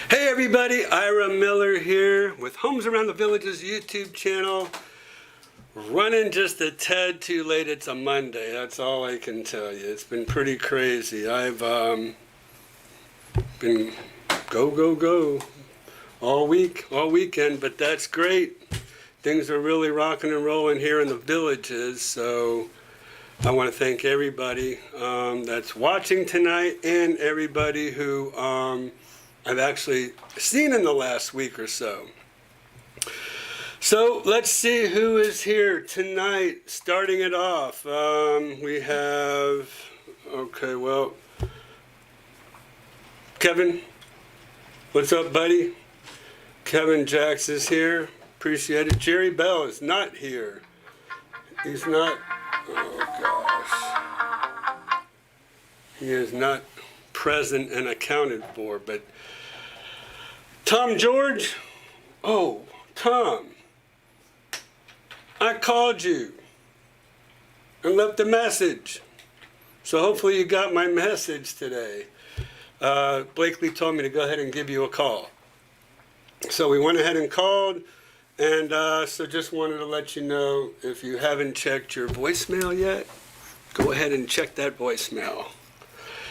Hey everybody, Ira Miller here with Homes Around the Villages YouTube channel. Running just a tad too late. It's a Monday, that's all I can tell you. It's been pretty crazy. I've been go all weekend, but that's great. Things are really rocking and rolling here in the villages, so I want to thank everybody that's watching tonight and everybody who I've actually seen in the last week or so. So let's see who is here tonight. Starting it off, we have, Kevin. What's up, buddy? Kevin Jacks is here. Appreciate it. Jerry Bell is not here. He's not, oh gosh. He is not present and accounted for, but Tom George, oh, Tom, I called you and left a message. So hopefully you got my message today. Blakely told me to go ahead and give you a call. So we went ahead and called, and so just wanted to let you know, if you haven't checked your voicemail yet, go ahead and check that voicemail.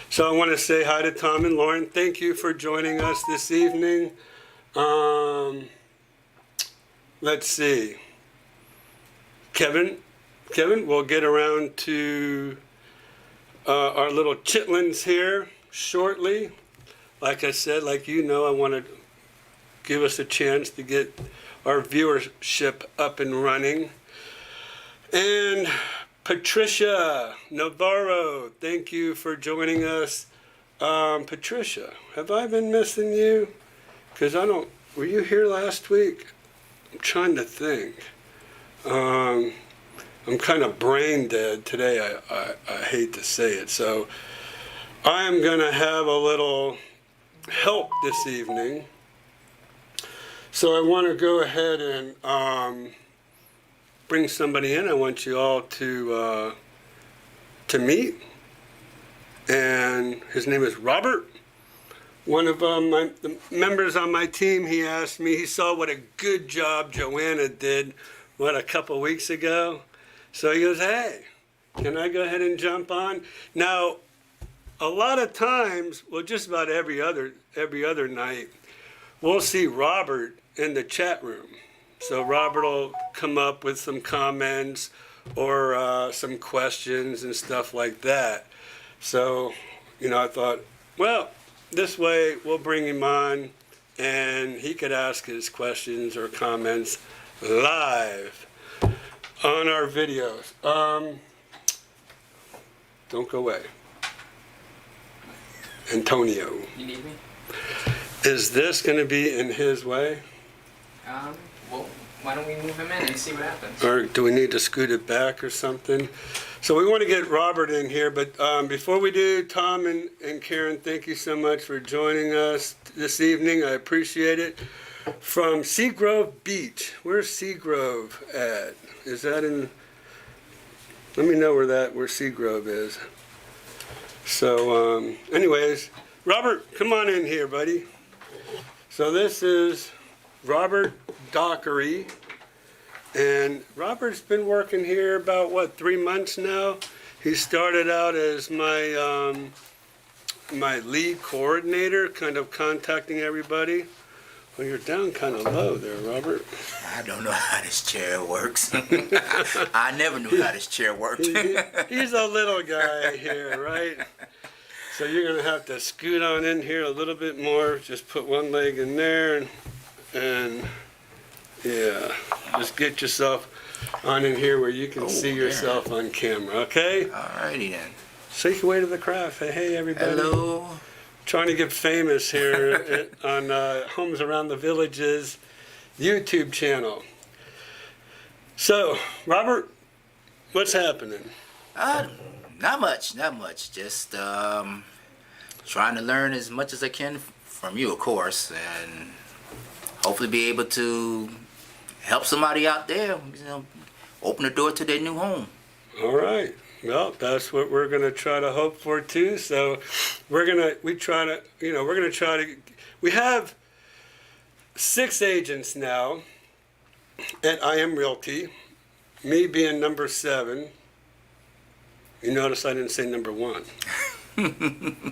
So I want to say hi to Tom and Lauren. Thank you for joining us this evening. Let's see. Kevin, we'll get around to our little chitlins here shortly. Like I said, like you know, I want to give us a chance to get our viewership up and running. And Patricia Navarro, thank you for joining us. Patricia, have I been missing you? Because were you here last week? I'm trying to think. I'm kind of brain dead today. I hate to say it. So I am going to have a little help this evening. So I want to go ahead and bring somebody in. I want you all to meet. And his name is Robert. One of the members on my team, he asked me, he saw what a good job Joanna did, a couple weeks ago. So he goes, hey, can I go ahead and jump on? Now, a lot of times, well, just about every other night, we'll see Robert in the chat room. So Robert will come up with some comments or some questions and stuff like that. So, I thought, well, this way we'll bring him on and he could ask his questions or comments live on our videos. Don't go away. Antonio. You need me? Is this going to be in his way? Well, why don't we move him in and see what happens? Or do we need to scoot it back or something? So we want to get Robert in here, but before we do, Tom and Karen, thank you so much for joining us this evening. I appreciate it. From Seagrove Beach. Where's Seagrove at? Is that in... Let me know where Seagrove is. So, anyways, Robert, come on in here, buddy. So this is Robert Dockery. And Robert's been working here about, 3 months now? He started out as my lead coordinator, kind of contacting everybody. Well, you're down kind of low there, Robert. I don't know how this chair works. I never knew how this chair worked. He's a little guy here, right? So you're going to have to scoot on in here a little bit more. Just put one leg in there and yeah, just get yourself on in here where you can see yourself on camera, okay? Alrighty then. Say your way to the crowd. Say, hey, everybody. Hello. Trying to get famous here on Homes Around the Villages YouTube channel. So, Robert, what's happening? Not much. Just trying to learn as much as I can from you, of course, and hopefully be able to help somebody out there, open the door to their new home. All right. Well, that's what we're gonna try to hope for too. So we have 6 agents now at I Am Realty, me being number 7. You notice I didn't say number 1.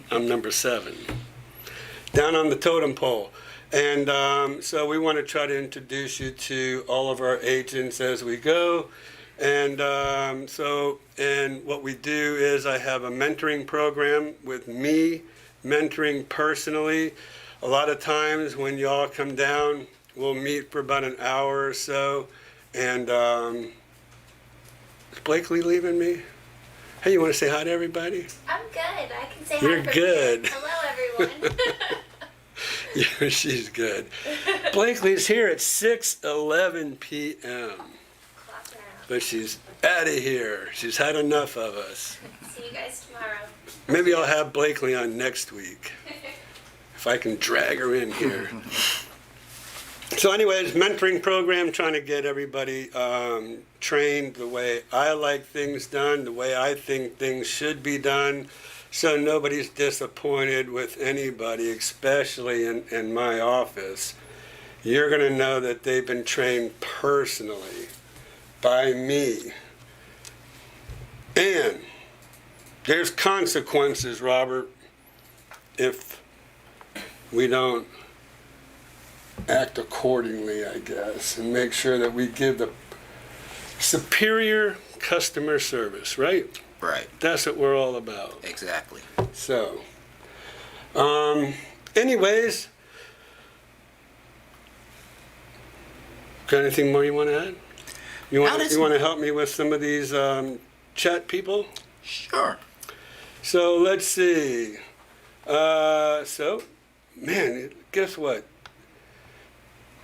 I'm number 7. Down on the totem pole. And so we want to try to introduce you to all of our agents as we go. And and what we do is I have a mentoring program with me mentoring personally. A lot of times when y'all come down, we'll meet for about an hour or so. And is Blakely leaving me? Hey, you want to say hi to everybody? I'm good. I can say hi. You're from good. here. Hello, everyone. Yeah, she's good. Blakely's here at 6:11 p.m. Clock around. But she's out of here. She's had enough of us. See you guys tomorrow. Maybe I'll have Blakely on next week, if I can drag her in here. So anyways, mentoring program, trying to get everybody trained the way I like things done, the way I think things should be done, so nobody's disappointed with anybody, especially in my office. You're going to know that they've been trained personally by me. And there's consequences, Robert, if we don't act accordingly, I guess, and make sure that we give the superior customer service, right? Right. That's what we're all about. Exactly. So, anyways, got anything more you want to add? You want to help me with some of these chat people? Sure. So let's see. Man, guess what?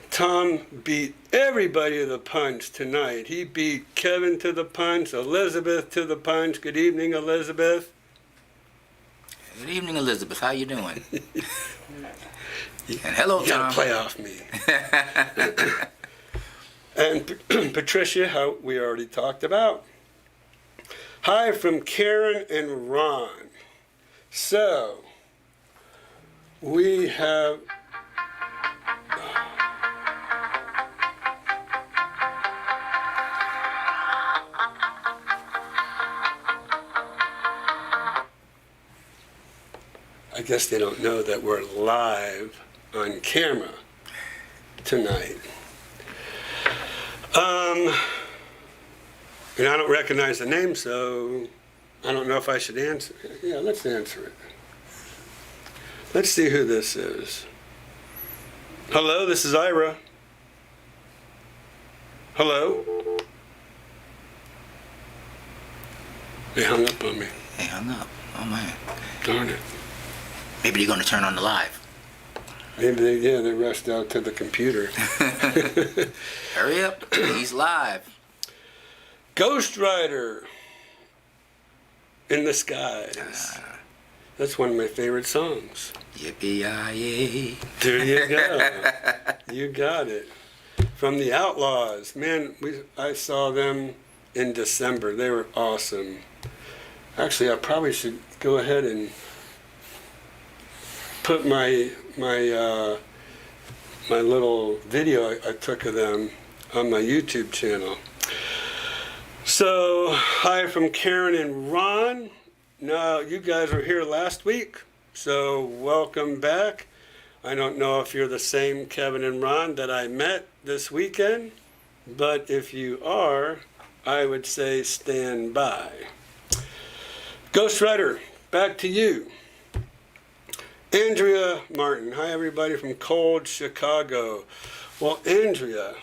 Tom beat everybody to the punch tonight. He beat Kevin to the punch, Elizabeth to the punch. Good evening, Elizabeth. Good evening, Elizabeth. How you doing? And hello, You Tom. gotta play off me. And Patricia, how we already talked about. Hi from Karen and Ron. So, we have... I guess they don't know that we're live on camera tonight. And I don't recognize the name, so I don't know if I should answer. Yeah, let's answer it. Let's see who this is. Hello, this is Ira. Hello? They hung up on me. They hung up. Oh, man. Darn it. Maybe they're going to turn on the live. Maybe they rushed out to the computer. Hurry up. He's live. Ghost Rider in the Skies. That's one of my favorite songs. Yippee-yi-yay. There you go. You got it. From the Outlaws. Man, I saw them in December. They were awesome. Actually, I probably should go ahead and put my little video I took of them on my YouTube channel. So, hi from Karen and Ron. Now, you guys were here last week, so welcome back. I don't know if you're the same Kevin and Ron that I met this weekend, but if you are, I would say stand by. Ghost Rider, back to you. Andrea Martin. Hi, everybody from cold Chicago. Well, Andrea,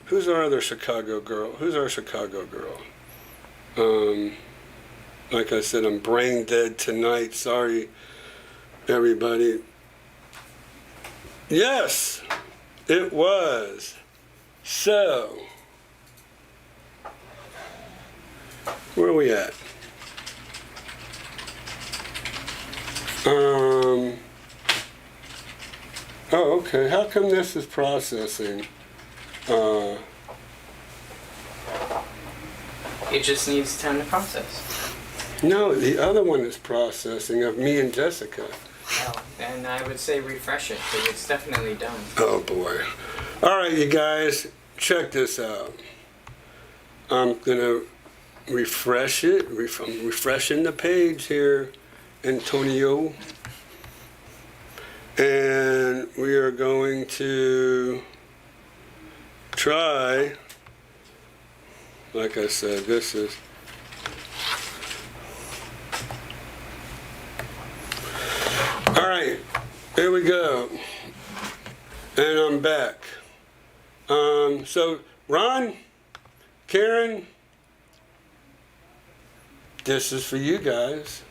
who's our other Chicago girl? Who's our Chicago girl? Like I said, I'm brain dead tonight. Sorry, everybody. Yes, it was. So, where are we at? Oh, okay. How come this is processing? It just needs time to process. No, the other one is processing of me and Jessica. Oh, and I would say refresh it, because it's definitely done. Oh boy. All right, you guys, check this out. I'm gonna refresh it. I'm refreshing the page here, Antonio. And we are going to try, like I said, this is, all right, here we go. And I'm back. So Ron, Karen, this is for you guys.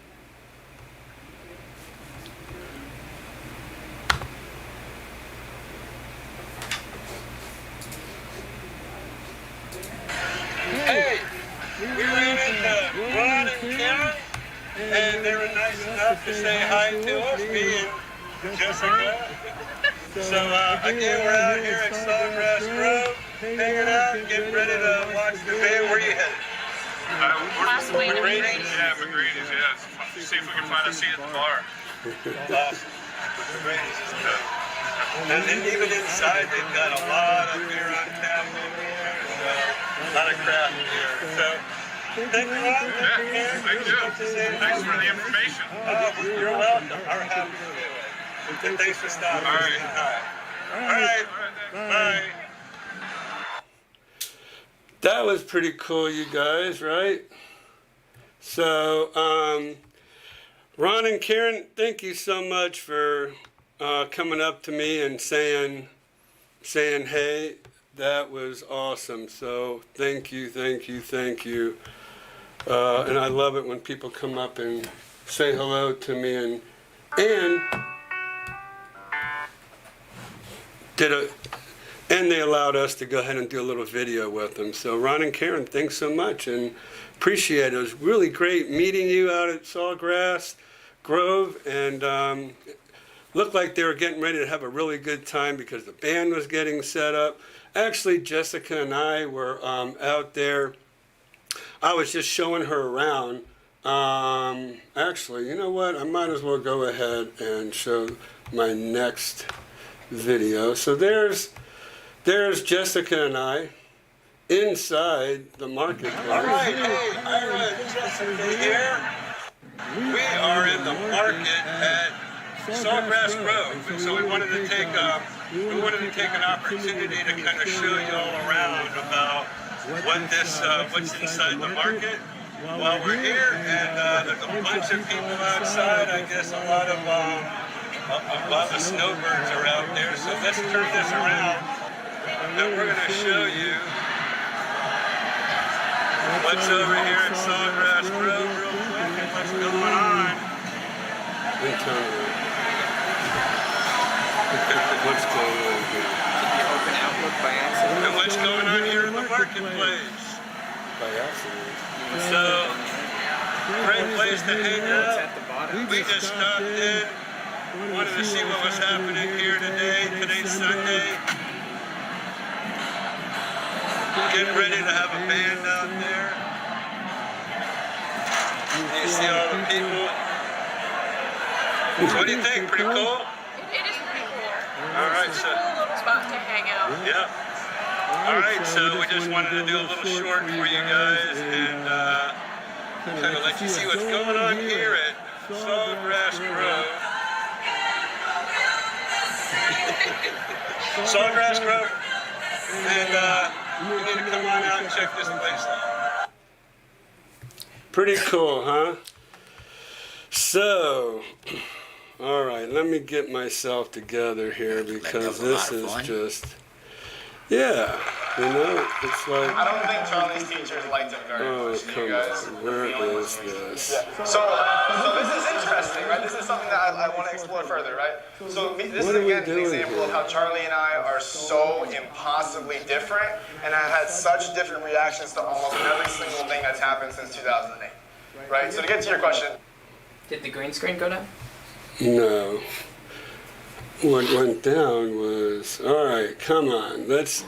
Hey, we ran into Ron and Karen, and they were nice enough to say hi to us, me and Jessica. So again, we're out here at Sawgrass Grove, hanging out, getting ready to watch the band. Where are you headed? We're McGrady's. Yeah, McGrady's, yeah. See if we can find a seat at the bar. Awesome. McGrady's is good. And then even inside, they've got a lot of beer on tap over here, so a lot of craft beer. So thank you, Ron. Yeah, thank you. Thanks for the information. You're welcome. Our happy to do it. And thanks for stopping. All right. All right. Bye. That was pretty cool, you guys, right? So, Ron and Karen, thank you so much for coming up to me and saying, hey, that was awesome. So thank you. And I love it when people come up and say hello to me and they allowed us to go ahead and do a little video with them. So Ron and Karen, thanks so much and appreciate it. It was really great meeting you out at Sawgrass Grove, and looked like they were getting ready to have a really good time because the band was getting set up. Actually, Jessica and I were out there. I was just showing her around. Actually, you know what? I might as well go ahead and show my next video. So there's Jessica and I inside the marketplace. All right, hey, Ira and Jessica here. We are in the market at Sawgrass Grove, and so we wanted to take an opportunity to kind of show you all around about what's inside the market while we're here. And there's a bunch of people outside. I guess a lot of the snowbirds are out there. So let's turn this around, and we're going to show you what's over here at Sawgrass Grove real quick and what's going on. What's going on here? Did you open Outlook by accident? And what's going on here in the marketplace? By accident. So, great place to hang It's out. at the bottom. We just stopped in, wanted to see what was happening here today. Today's Sunday. Getting ready to have a band out there. And you see all the people. What do you think? Pretty cool? It is pretty cool. All right, It's a so, cool little spot to hang out. yeah. All right, so we just wanted to do a little short for you guys and kind of let you see what's going on here at Sawgrass Grove. Sawgrass Grove. And you need to come on out and check this place out. Pretty cool, huh? So, all right, let me get myself together here because this is just, yeah, you know, it's like, I don't think Charlie's teachers liked him very oh, much. You come guys. on, where is this? So this is interesting, right? This is something that I want to explore further, right? So this What is are we again an doing example of here? how Charlie and I are so impossibly different, and have had such different reactions to almost every single thing that's happened since 2008, right? So to get to your question. Did the green screen go down? No. What went down was, all right, come on, let's,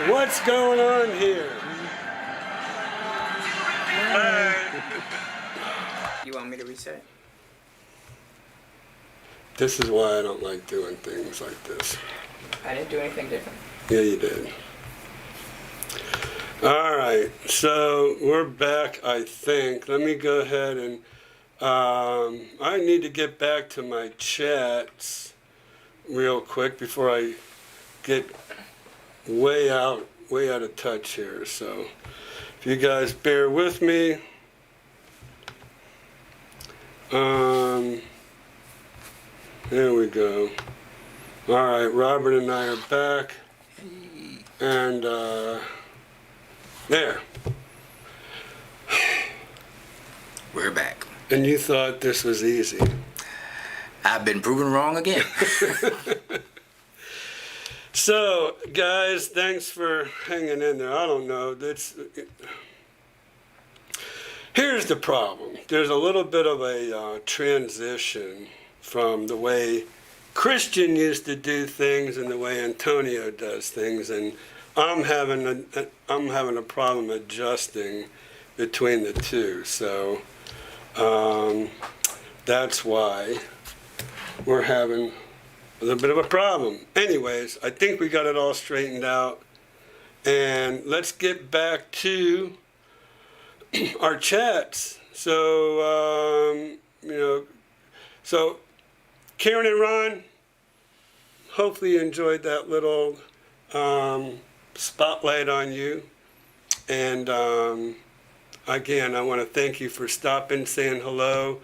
what's going on here? You want me to reset? This is why I don't like doing things like this. I didn't do anything different. Yeah, you did. All right, so we're back, I think. Let me go ahead and I need to get back to my chats real quick before I get way out of touch here. So if you guys bear with me. There we go. All right, Robert and I are back. And there. We're back. And you thought this was easy. I've been proven wrong again. So, guys, thanks for hanging in there. I don't know. Here's the problem. There's a little bit of a transition from the way Christian used to do things and the way Antonio does things, and I'm having a problem adjusting between the two. So that's why we're having a little bit of a problem. Anyways, I think we got it all straightened out, and let's get back to our chats. So so Karen and Ron, hopefully you enjoyed that little spotlight on you. And again, I want to thank you for stopping, saying hello.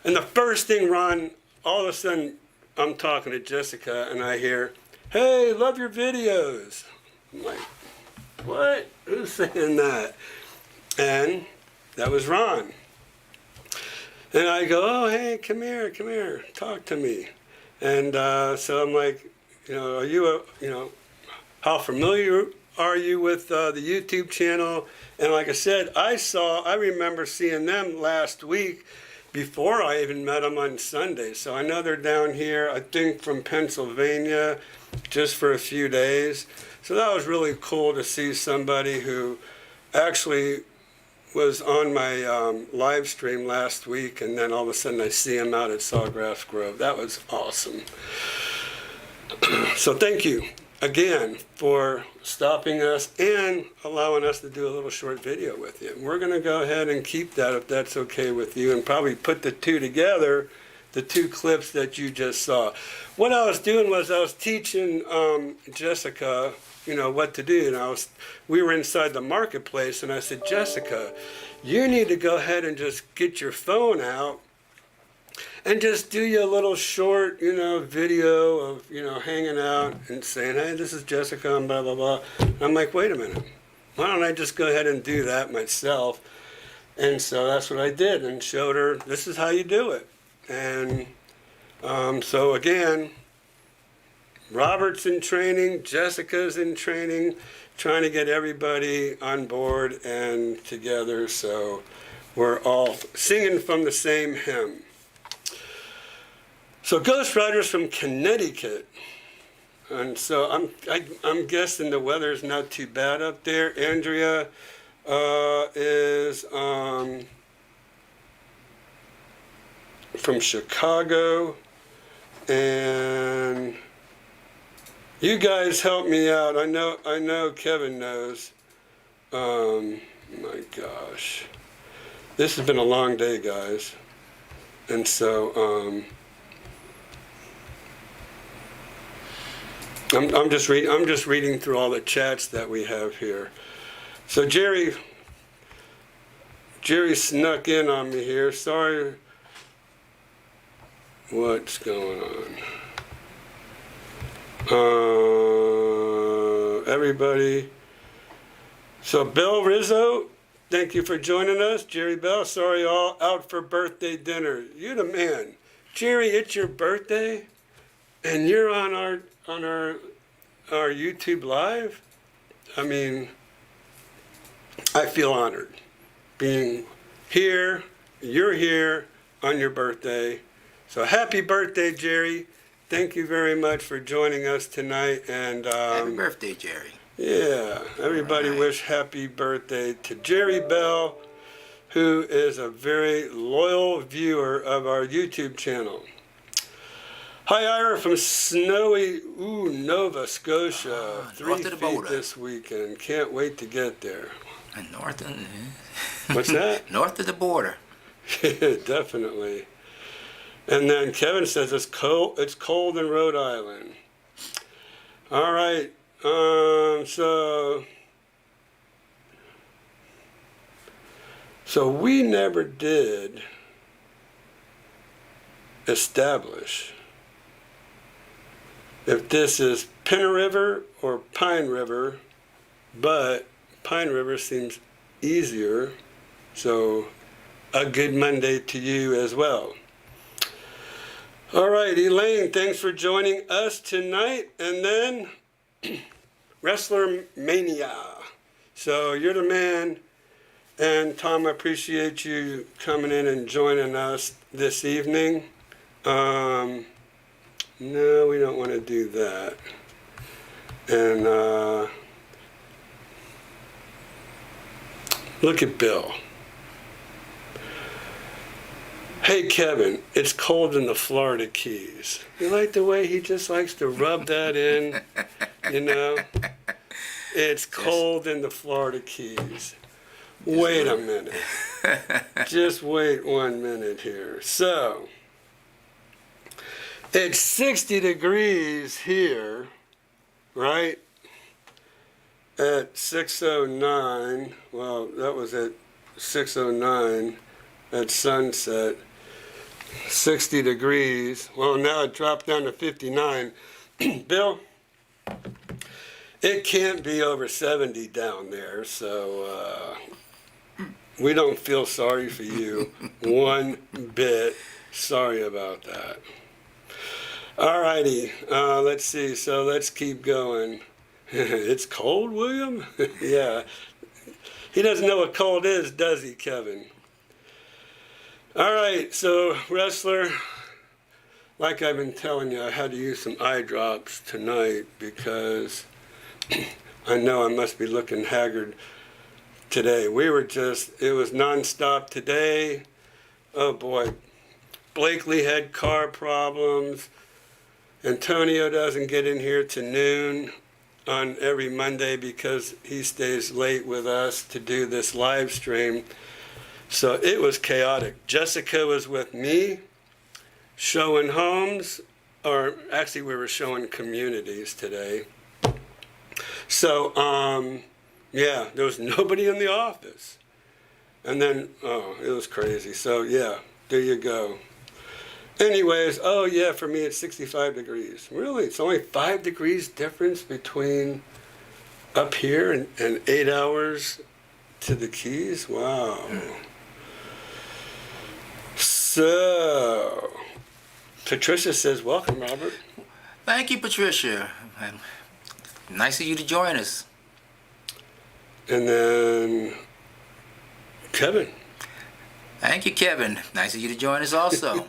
And the first thing, Ron, all of a sudden I'm talking to Jessica and I hear, "Hey, love your videos." I'm like, what? Who's saying that? And that was Ron. And I go, "Oh, hey, come here, talk to me." And so I'm like, are you how familiar are you with the YouTube channel? And like I said, I remember seeing them last week before I even met them on Sunday. So I know they're down here, I think from Pennsylvania, just for a few days. So that was really cool to see somebody who actually was on my live stream last week, and then all of a sudden I see him out at Sawgrass Grove. That was awesome. So thank you again for stopping us and allowing us to do a little short video with you. We're going to go ahead and keep that if that's okay with you, and probably put the two together, the two clips that you just saw. What I was doing was I was teaching Jessica what to do. And we were inside the marketplace, and I said, "Jessica, you need to go ahead and just get your phone out and just do you a little short, video of, hanging out and saying, 'Hey, this is Jessica,' and blah, blah, blah." And I'm like, wait a minute. Why don't I just go ahead and do that myself? And so that's what I did, and showed her, this is how you do it. And so again, Robert's in training, Jessica's in training, trying to get everybody on board and together so we're all singing from the same hymn. So Ghost Rider's from Connecticut. And so I'm guessing the weather's not too bad up there. Andrea is from Chicago. And you guys help me out. I know Kevin knows. My gosh. This has been a long day, guys. And so I'm just reading through all the chats that we have here. So Jerry snuck in on me here. Sorry. What's going on? Everybody. So Bill Rizzo, thank you for joining us. Jerry Bell, sorry all out for birthday dinner. You the man. Jerry, it's your birthday and you're on our YouTube live? I mean, I feel honored being here. You're here on your birthday. So happy birthday, Jerry. Thank you very much for joining us tonight. And Happy birthday, Jerry. yeah, everybody wish happy birthday to Jerry Bell, who is a very loyal viewer of our YouTube channel. Hi, Ira from snowy Nova Scotia. 3 north of the feet border. this weekend. Can't wait to get there. North of, What's that? north of the border. Definitely. And then Kevin says it's cold. It's cold in Rhode Island. All right. So we never did establish if this is Pin River or Pine River, but Pine River seems easier. So a good Monday to you as well. All right, Elaine, thanks for joining us tonight. And then Wrestler Mania. So you're the man. And Tom, I appreciate you coming in and joining us this evening. No, we don't want to do that. And look at Bill. Hey, Kevin, it's cold in the Florida Keys. You like the way he just likes to rub that in? You know? It's cold in the Florida Keys. Wait a minute. Just wait 1 minute here. So, it's 60 degrees here, right? At 6:09. Well, that was at 6:09 at sunset. 60 degrees. Well, now it dropped down to 59. Bill, it can't be over 70 down there, so we don't feel sorry for you one bit. Sorry about that. All righty, let's see. So let's keep going. It's cold, William? Yeah. He doesn't know what cold is, does he, Kevin? All right, so wrestler, like I've been telling you, I had to use some eye drops tonight because I know I must be looking haggard today. It was nonstop today. Oh boy, Blakely had car problems. Antonio doesn't get in here to noon on every Monday because he stays late with us to do this live stream. So it was chaotic. Jessica was with me showing homes, or actually we were showing communities today. So, yeah, there was nobody in the office. And then, it was crazy. So, yeah, there you go. Anyways, oh yeah, for me it's 65 degrees. Really, it's only 5 degrees difference between up here and 8 hours to the Keys. Wow. So, Patricia says, welcome, Robert. Thank you, Patricia. Nice of you to join us. And then, Kevin. Thank you, Kevin. Nice of you to join us also.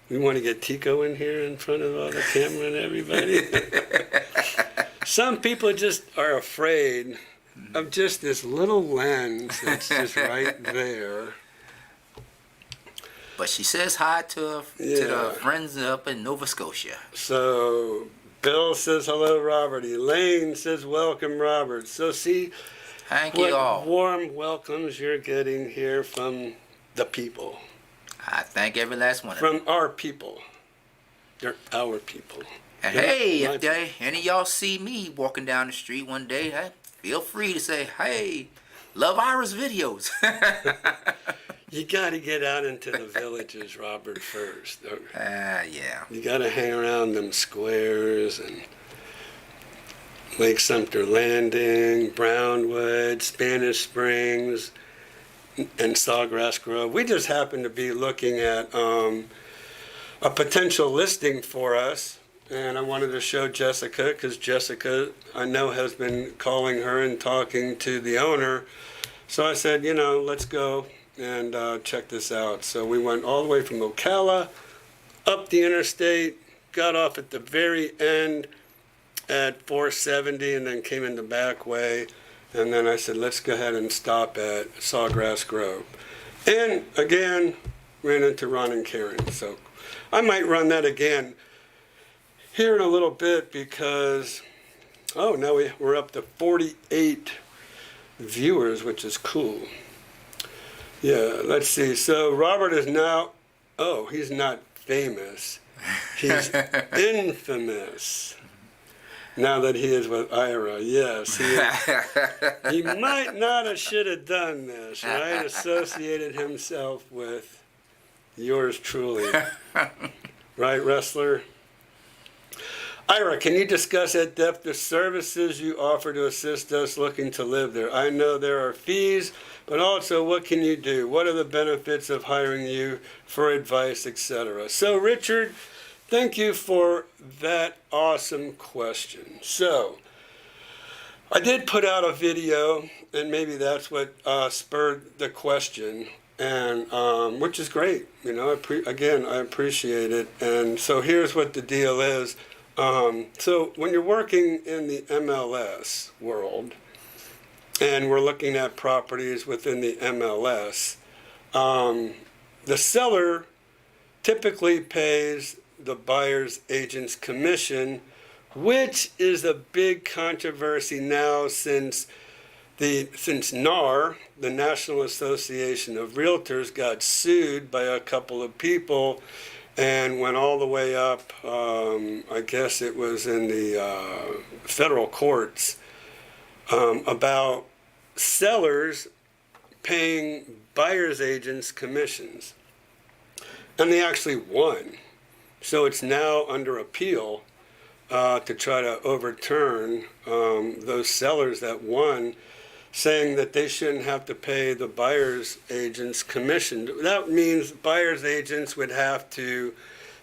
We want to get Tico in here in front of all the camera and everybody. Some people just are afraid of just this little lens that's just right there. But she says hi to the friends up in Nova Scotia. So Bill says hello, Robert. Elaine says welcome, Robert. So see Thank what you all. warm welcomes you're getting here from the people. I thank every last one of you. From our people. They're our people. And They're hey, my if any of y'all see me walking down the street one day, hey, feel free to say, hey, love Ira's videos. You got to get out into the villages, Robert, first. Yeah. You got to hang around them squares and Lake Sumter Landing, Brownwood, Spanish Springs, and Sawgrass Grove. We just happened to be looking at a potential listing for us, and I wanted to show Jessica because Jessica, I know, has been calling her and talking to the owner. So I said, let's go and check this out. So we went all the way from Ocala up the interstate, got off at the very end at 470, and then came in the back way And then I said, let's go ahead and stop at Sawgrass Grove. And again, ran into Ron and Karen. So I might run that again here in a little bit because, oh, now we're up to 48 viewers, which is cool. Yeah, let's see. So Robert is now, oh, he's not famous. He's infamous. Now that he is with Ira, yes. He might not have should have done this, right? Associated himself with yours truly. Right, wrestler? Ira, can you discuss at depth the services you offer to assist us looking to live there? I know there are fees, but also what can you do? What are the benefits of hiring you for advice, etc.? So, Richard, thank you for that awesome question. So, I did put out a video, and maybe that's what spurred the question, and which is great. You know, I appreciate it. And so here's what the deal is. So when you're working in the MLS world, and we're looking at properties within the MLS, the seller typically pays the buyer's agent's commission, which is a big controversy now since NAR, the National Association of Realtors, got sued by a couple of people and went all the way up, I guess it was in the federal courts, about sellers paying buyer's agents commissions. And they actually won. So it's now under appeal to try to overturn those sellers that won, saying that they shouldn't have to pay the buyer's agent's commission. That means buyer's agents would have to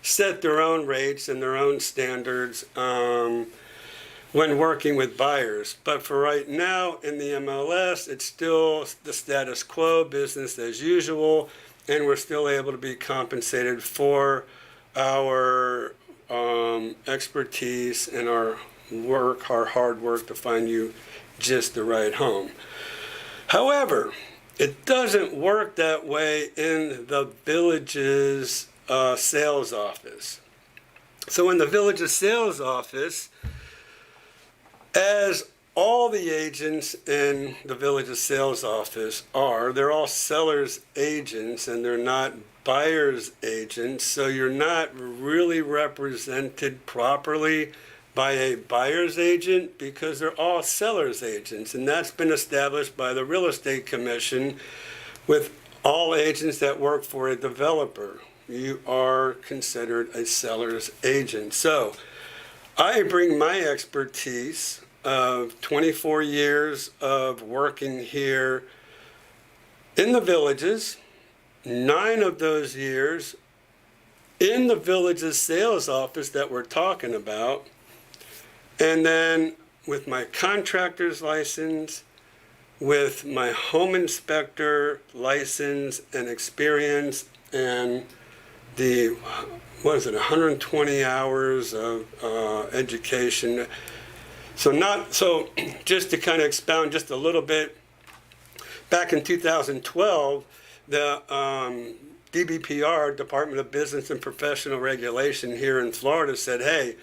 set their own rates and their own standards when working with buyers. But for right now in the MLS, it's still the status quo, business as usual, and we're still able to be compensated for our expertise and our work, our hard work to find you just the right home. However, it doesn't work that way in the Village's sales office. So in the Village's sales office, as all the agents in the Village's sales office are, they're all sellers agents and they're not buyer's agents, so you're not really represented properly by a buyer's agent because they're all seller's agents, and that's been established by the Real Estate Commission with all agents that work for a developer. You are considered a seller's agent. So I bring my expertise of 24 years of working here in the Villages, 9 of those years in the Village's sales office that we're talking about, and then with my contractor's license, with my home inspector license and experience, and the, 120 hours of education. So just to kind of expound just a little bit, back in 2012, the DBPR, Department of Business and Professional Regulation here in Florida, said, hey,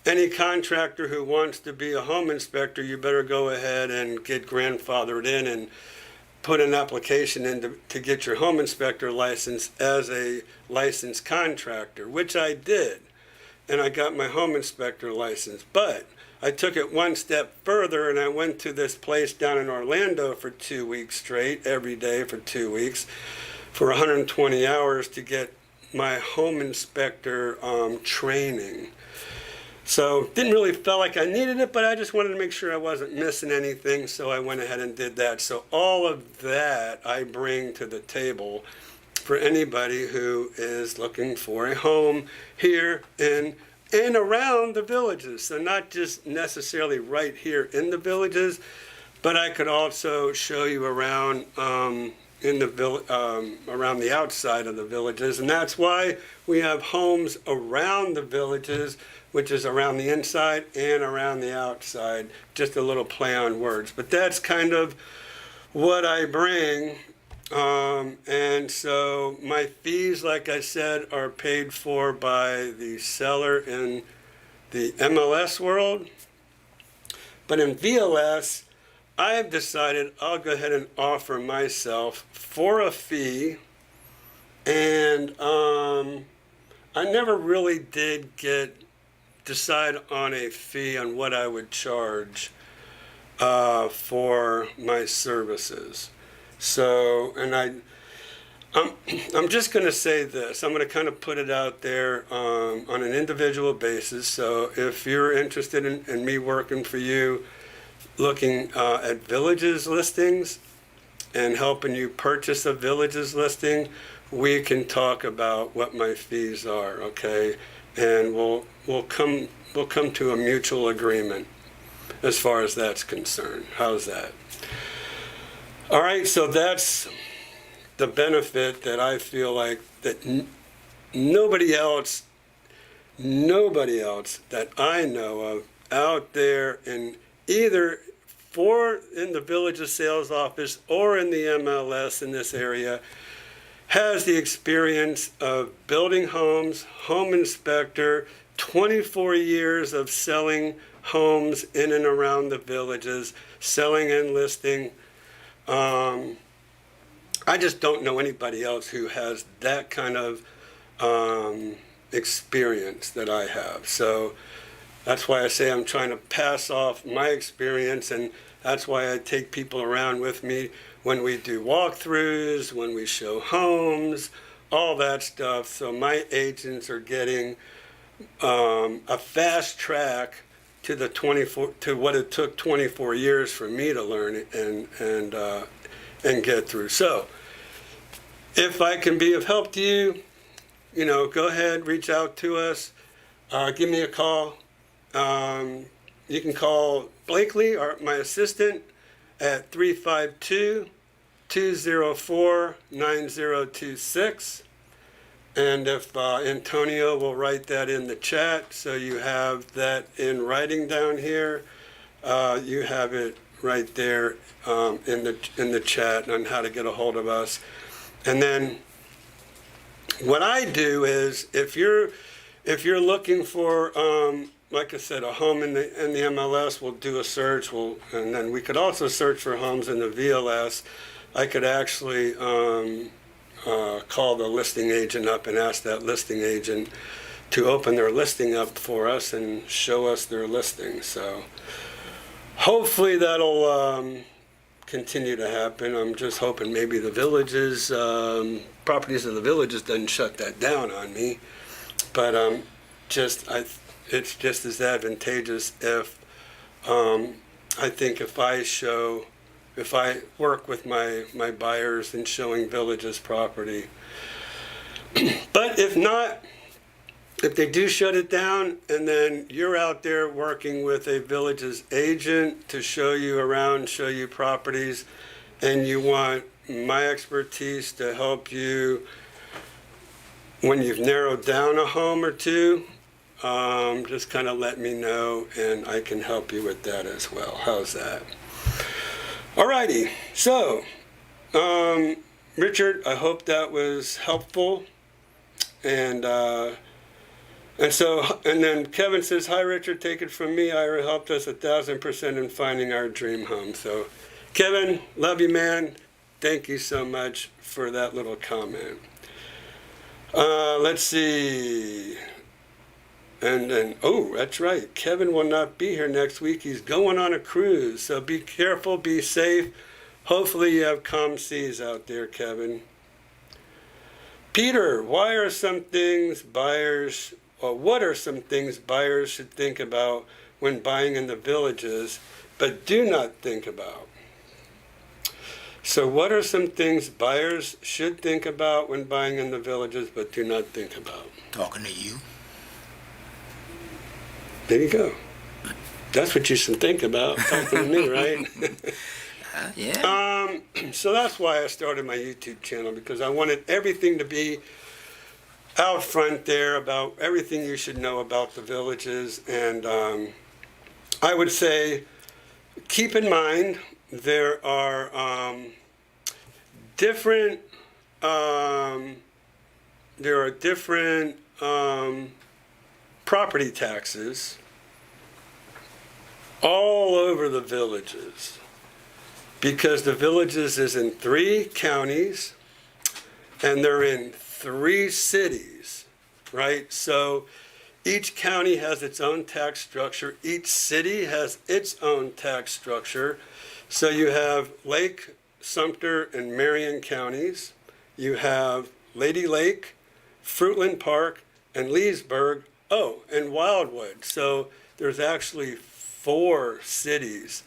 any contractor who wants to be a home inspector, you better go ahead and get grandfathered in and put an application in to get your home inspector license as a licensed contractor, which I did. And I got my home inspector license. But I took it one step further and I went to this place down in Orlando for 2 weeks straight, every day for 2 weeks, for 120 hours to get my home inspector training. So didn't really feel like I needed it, but I just wanted to make sure I wasn't missing anything, so I went ahead and did that. So all of that I bring to the table for anybody who is looking for a home here in and around the Villages. So not just necessarily right here in the Villages, but I could also show you around in the around the outside of the villages, and that's why we have homes around the villages, which is around the inside and around the outside. Just a little play on words, but that's kind of what I bring. And so my fees, like I said, are paid for by the seller in the MLS world. But in VLS, I've decided I'll go ahead and offer myself for a fee. And I never really did decide on a fee on what I would charge for my services. So, and I'm just going to say this. I'm going to kind of put it out there on an individual basis. So if you're interested in me working for you, looking at villages listings and helping you purchase a villages listing, we can talk about what my fees are, okay? And we'll come to a mutual agreement as far as that's concerned. How's that? All right, so that's the benefit that I feel like that nobody else that I know of out there in either in the village's sales office or in the MLS in this area has the experience of building homes, home inspector, 24 years of selling homes in and around the villages, selling and listing. I just don't know anybody else who has that kind of experience that I have. So that's why I say I'm trying to pass off my experience, and that's why I take people around with me when we do walkthroughs, when we show homes, all that stuff. So my agents are getting a fast track to what it took 24 years for me to learn and get through. So if I can be of help to you, go ahead, reach out to us, give me a call. You can call Blakely, my assistant, at 352-204-9026. And if Antonio will write that in the chat, so you have that in writing down here, you have it right there in the chat on how to get a hold of us. And then what I do is, if you're looking for, like I said, a home in the MLS, we'll do a search. And then we could also search for homes in the VLS. I could actually call the listing agent up and ask that listing agent to open their listing up for us and show us their listing. So hopefully that'll continue to happen. I'm just hoping maybe the villages, properties of the villages doesn't shut that down on me. But it's just as advantageous if I think if I work with my buyers in showing villages property. But if not, if they do shut it down and then you're out there working with a villages agent to show you around, show you properties, and you want my expertise to help you when you've narrowed down a home or two, just kind of let me know and I can help you with that as well. How's that? Alrighty, so Richard, I hope that was helpful, and then Kevin says, "Hi Richard, take it from me. Ira helped us 1,000% in finding our dream home." So, Kevin, love you, man. Thank you so much for that little comment. Let's see. And then, oh, that's right. Kevin will not be here next week. He's going on a cruise. So be careful, be safe. Hopefully you have calm seas out there, Kevin. Peter, what are some things buyers should think about when buying in the villages, but do not think about? So what are some things buyers should think about when buying in the villages, but do not think about? Talking to you. There you go. That's what you should think about, talking to me, right? Yeah. So that's why I started my YouTube channel, because I wanted everything to be out front there about everything you should know about the villages. And I would say, keep in mind, there are different property taxes all over the villages, because the villages is in 3 counties and they're in 3 cities, right? So each county has its own tax structure. Each city has its own tax structure. So you have Lake, Sumter, and Marion counties. You have Lady Lake, Fruitland Park, and Leesburg. Oh, and Wildwood. So there's actually 4 cities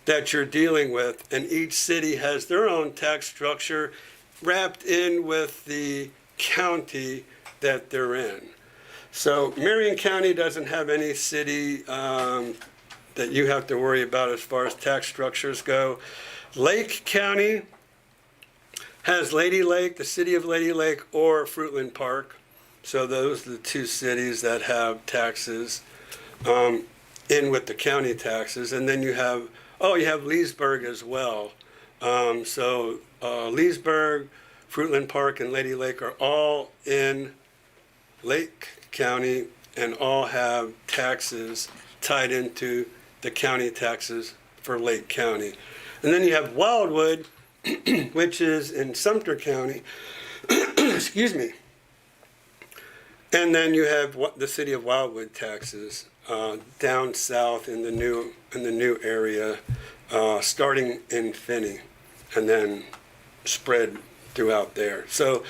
that you're dealing with, and each city has their own tax structure wrapped in with the county that they're in. So Marion County doesn't have any city that you have to worry about as far as tax structures go. Lake County has Lady Lake, the city of Lady Lake, or Fruitland Park. So those are the 2 cities that have taxes in with the county taxes. And then you have Leesburg as well. So Leesburg, Fruitland Park, and Lady Lake are all in Lake County and all have taxes tied into the county taxes for Lake County. And then you have Wildwood, which is in Sumter County. Excuse me. And then you have the city of Wildwood taxes down south in the new area, starting in Finney, and then spread throughout there. So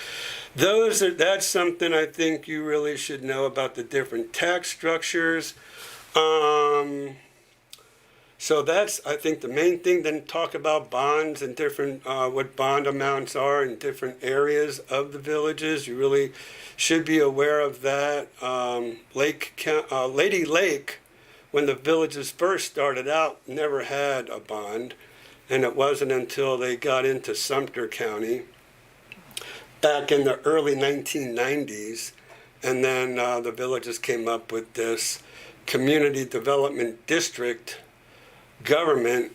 that's something I think you really should know about, the different tax structures. So that's, I think, the main thing. Then talk about bonds and different, what bond amounts are in different areas of the villages. You really should be aware of that. Lady Lake, when the villages first started out, never had a bond. And it wasn't until they got into Sumter County back in the early 1990s, and then the villages came up with this community development district government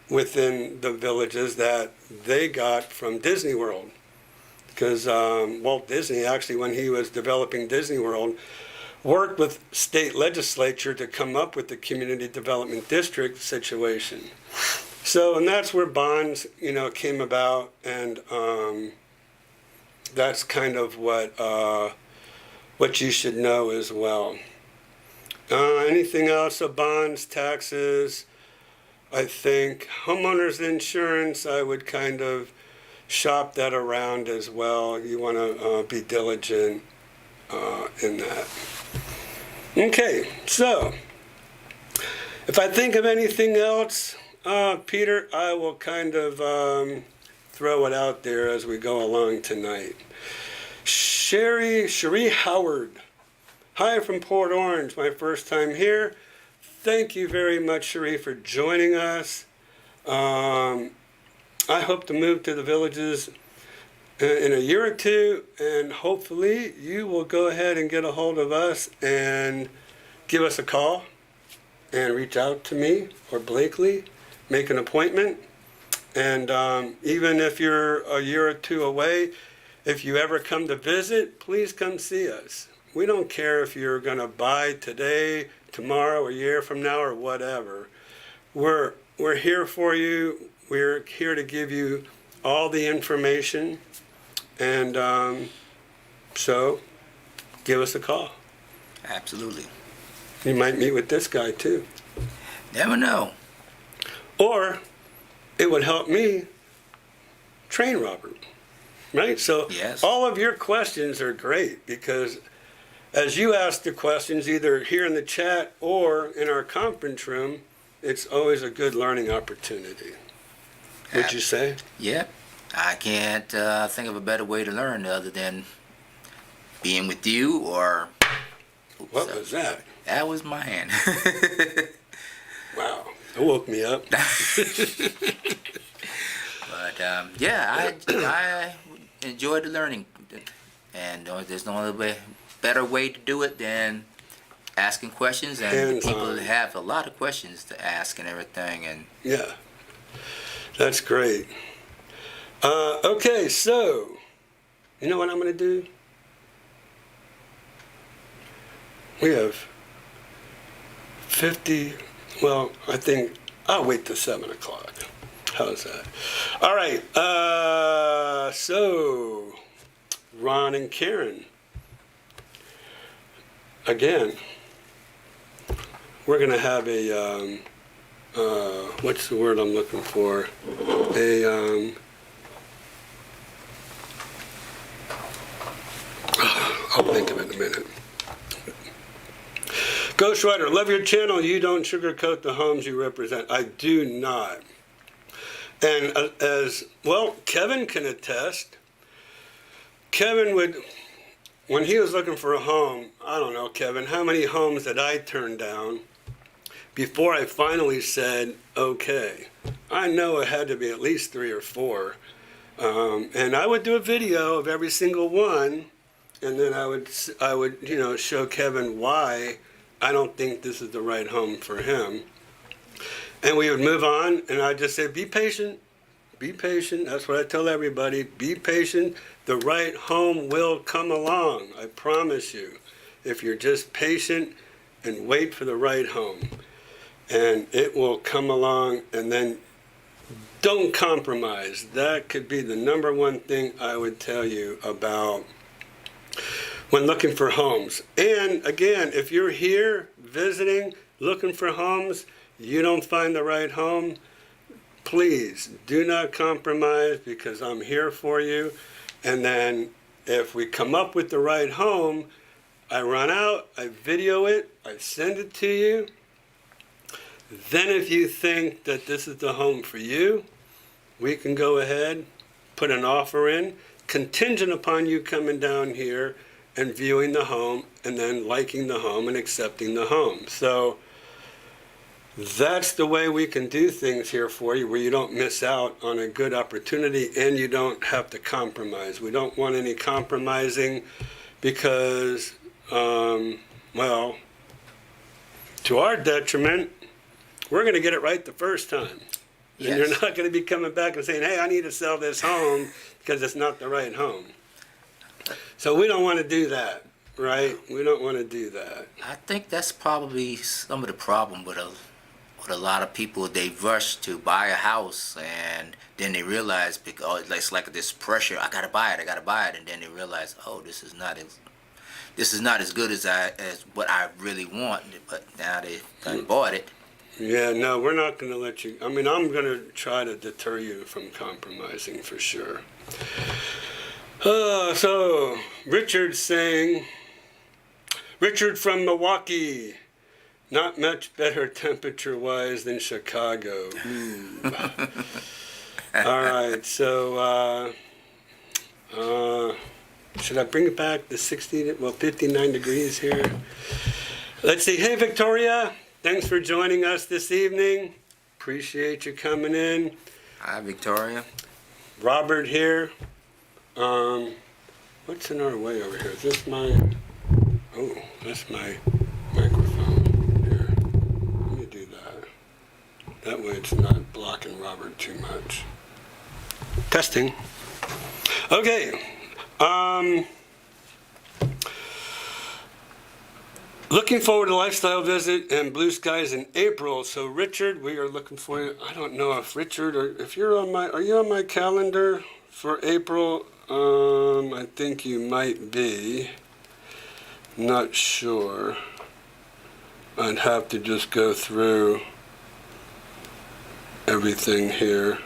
within the villages that they got from Disney World. Because Walt Disney, actually, when he was developing Disney World, worked with state legislature to come up with the community development district situation. So, and that's where bonds, came about, and that's kind of what you should know as well. Anything else? So bonds, taxes, I think homeowners insurance, I would kind of shop that around as well. You want to be diligent in that. Okay, so if I think of anything else, Peter, I will kind of throw it out there as we go along tonight. Cherie Howard. Hi from Port Orange, my first time here. Thank you very much, Cherie, for joining us. I hope to move to the villages in a year or two, and hopefully you will go ahead and get a hold of us and give us a call and reach out to me or Blakely, make an appointment. And even if you're a year or two away, if you ever come to visit, please come see us. We don't care if you're going to buy today, tomorrow, a year from now, or whatever. We're here for you. We're here to give you all the information. And so give us a call. Absolutely. You might meet with this guy too. Never know. Or it would help me train Robert. Right? So yes. All of your questions are great, because as you ask the questions, either here in the chat or in our conference room, it's always a good learning opportunity. Would you say? Yeah. I can't think of a better way to learn other than being with you or... What was that? That was my hand. Wow. It woke me up. But yeah, I enjoyed the learning, and there's no other better way to do it than asking questions, and Hands-on. people have a lot of questions to ask and everything, and Yeah, that's great. Okay, so you know what I'm going to do? We have 50. Well, I think I'll wait till 7 o'clock. How's that? All right. So Ron and Karen. Again, we're going to have a, what's the word I'm looking for? I'll think of it in a minute. Ghostwriter, love your channel. You don't sugarcoat the homes you represent. I do not. And as well, Kevin can attest. Kevin would, when he was looking for a home, I don't know, Kevin, how many homes did I turn down before I finally said, okay? I know it had to be at least 3 or 4. And I would do a video of every single one, and then I would show Kevin why I don't think this is the right home for him. And we would move on, and I'd just say, be patient. Be patient. That's what I tell everybody. Be patient. The right home will come along. I promise you. If you're just patient and wait for the right home. And it will come along, and then don't compromise. That could be the number one thing I would tell you about when looking for homes. And again, if you're here visiting, looking for homes, you don't find the right home, please do not compromise, because I'm here for you. And then if we come up with the right home, I run out, I video it, I send it to you. Then if you think that this is the home for you, we can go ahead, put an offer in, contingent upon you coming down here and viewing the home, and then liking the home and accepting the home. So that's the way we can do things here for you, where you don't miss out on a good opportunity and you don't have to compromise. We don't want any compromising because, well, to our detriment, we're going to get it right the first time. Yes. And you're not going to be coming back and saying, hey, I need to sell this home because it's not the right home. So we don't want to do that, right? We don't want to do that. I think that's probably some of the problem with a lot of people. They rush to buy a house, and then they realize, because it's like this pressure, I gotta buy it, and then they realize, oh, this is not as good as what I really want. But now they done bought it. Yeah, no, we're not going to let you. I mean, I'm going to try to deter you from compromising for sure. So Richard's saying, Richard from Milwaukee, not much better temperature-wise than Chicago. All right, so should I bring it back to 59 degrees here? Let's see. Hey, Victoria, thanks for joining us this evening. Appreciate you coming in. Hi, Victoria. Robert here. What's in our way over here? Is this my... Oh, that's my microphone here. Let me do that. That way it's not blocking Robert too much. Testing. Okay. Looking forward to lifestyle visit and blue skies in April. So Richard, we are looking for you. I don't know if Richard, or if you're on my, are you on my calendar for April? I think you might be. Not sure. I'd have to just go through everything here.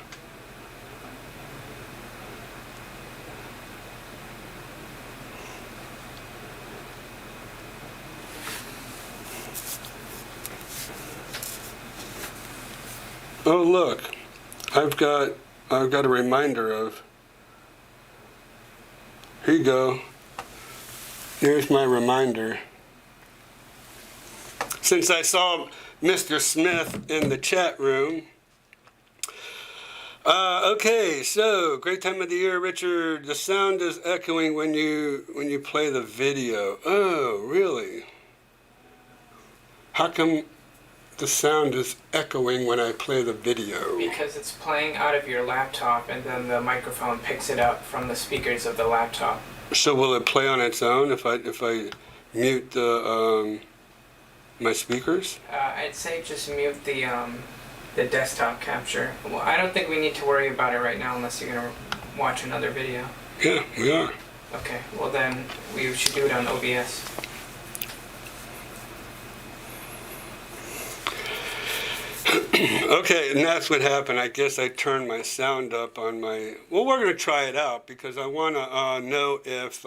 Oh, look, I've got a reminder of, here you go. Here's my reminder. Since I saw Mr. Smith in the chat room. Okay, so great time of the year, Richard. The sound is echoing when you play the video. Oh, really? How come the sound is echoing when I play the video? Because it's playing out of your laptop, and then the microphone picks it up from the speakers of the laptop. So will it play on its own if I mute the my speakers? I'd say just mute the desktop capture. Well, I don't think we need to worry about it right now unless you're gonna watch another video. Yeah, we are. Okay, well then we should do it on OBS. Okay, and that's what happened. I guess I turned my sound up on my. Well, we're gonna try it out because I want to know if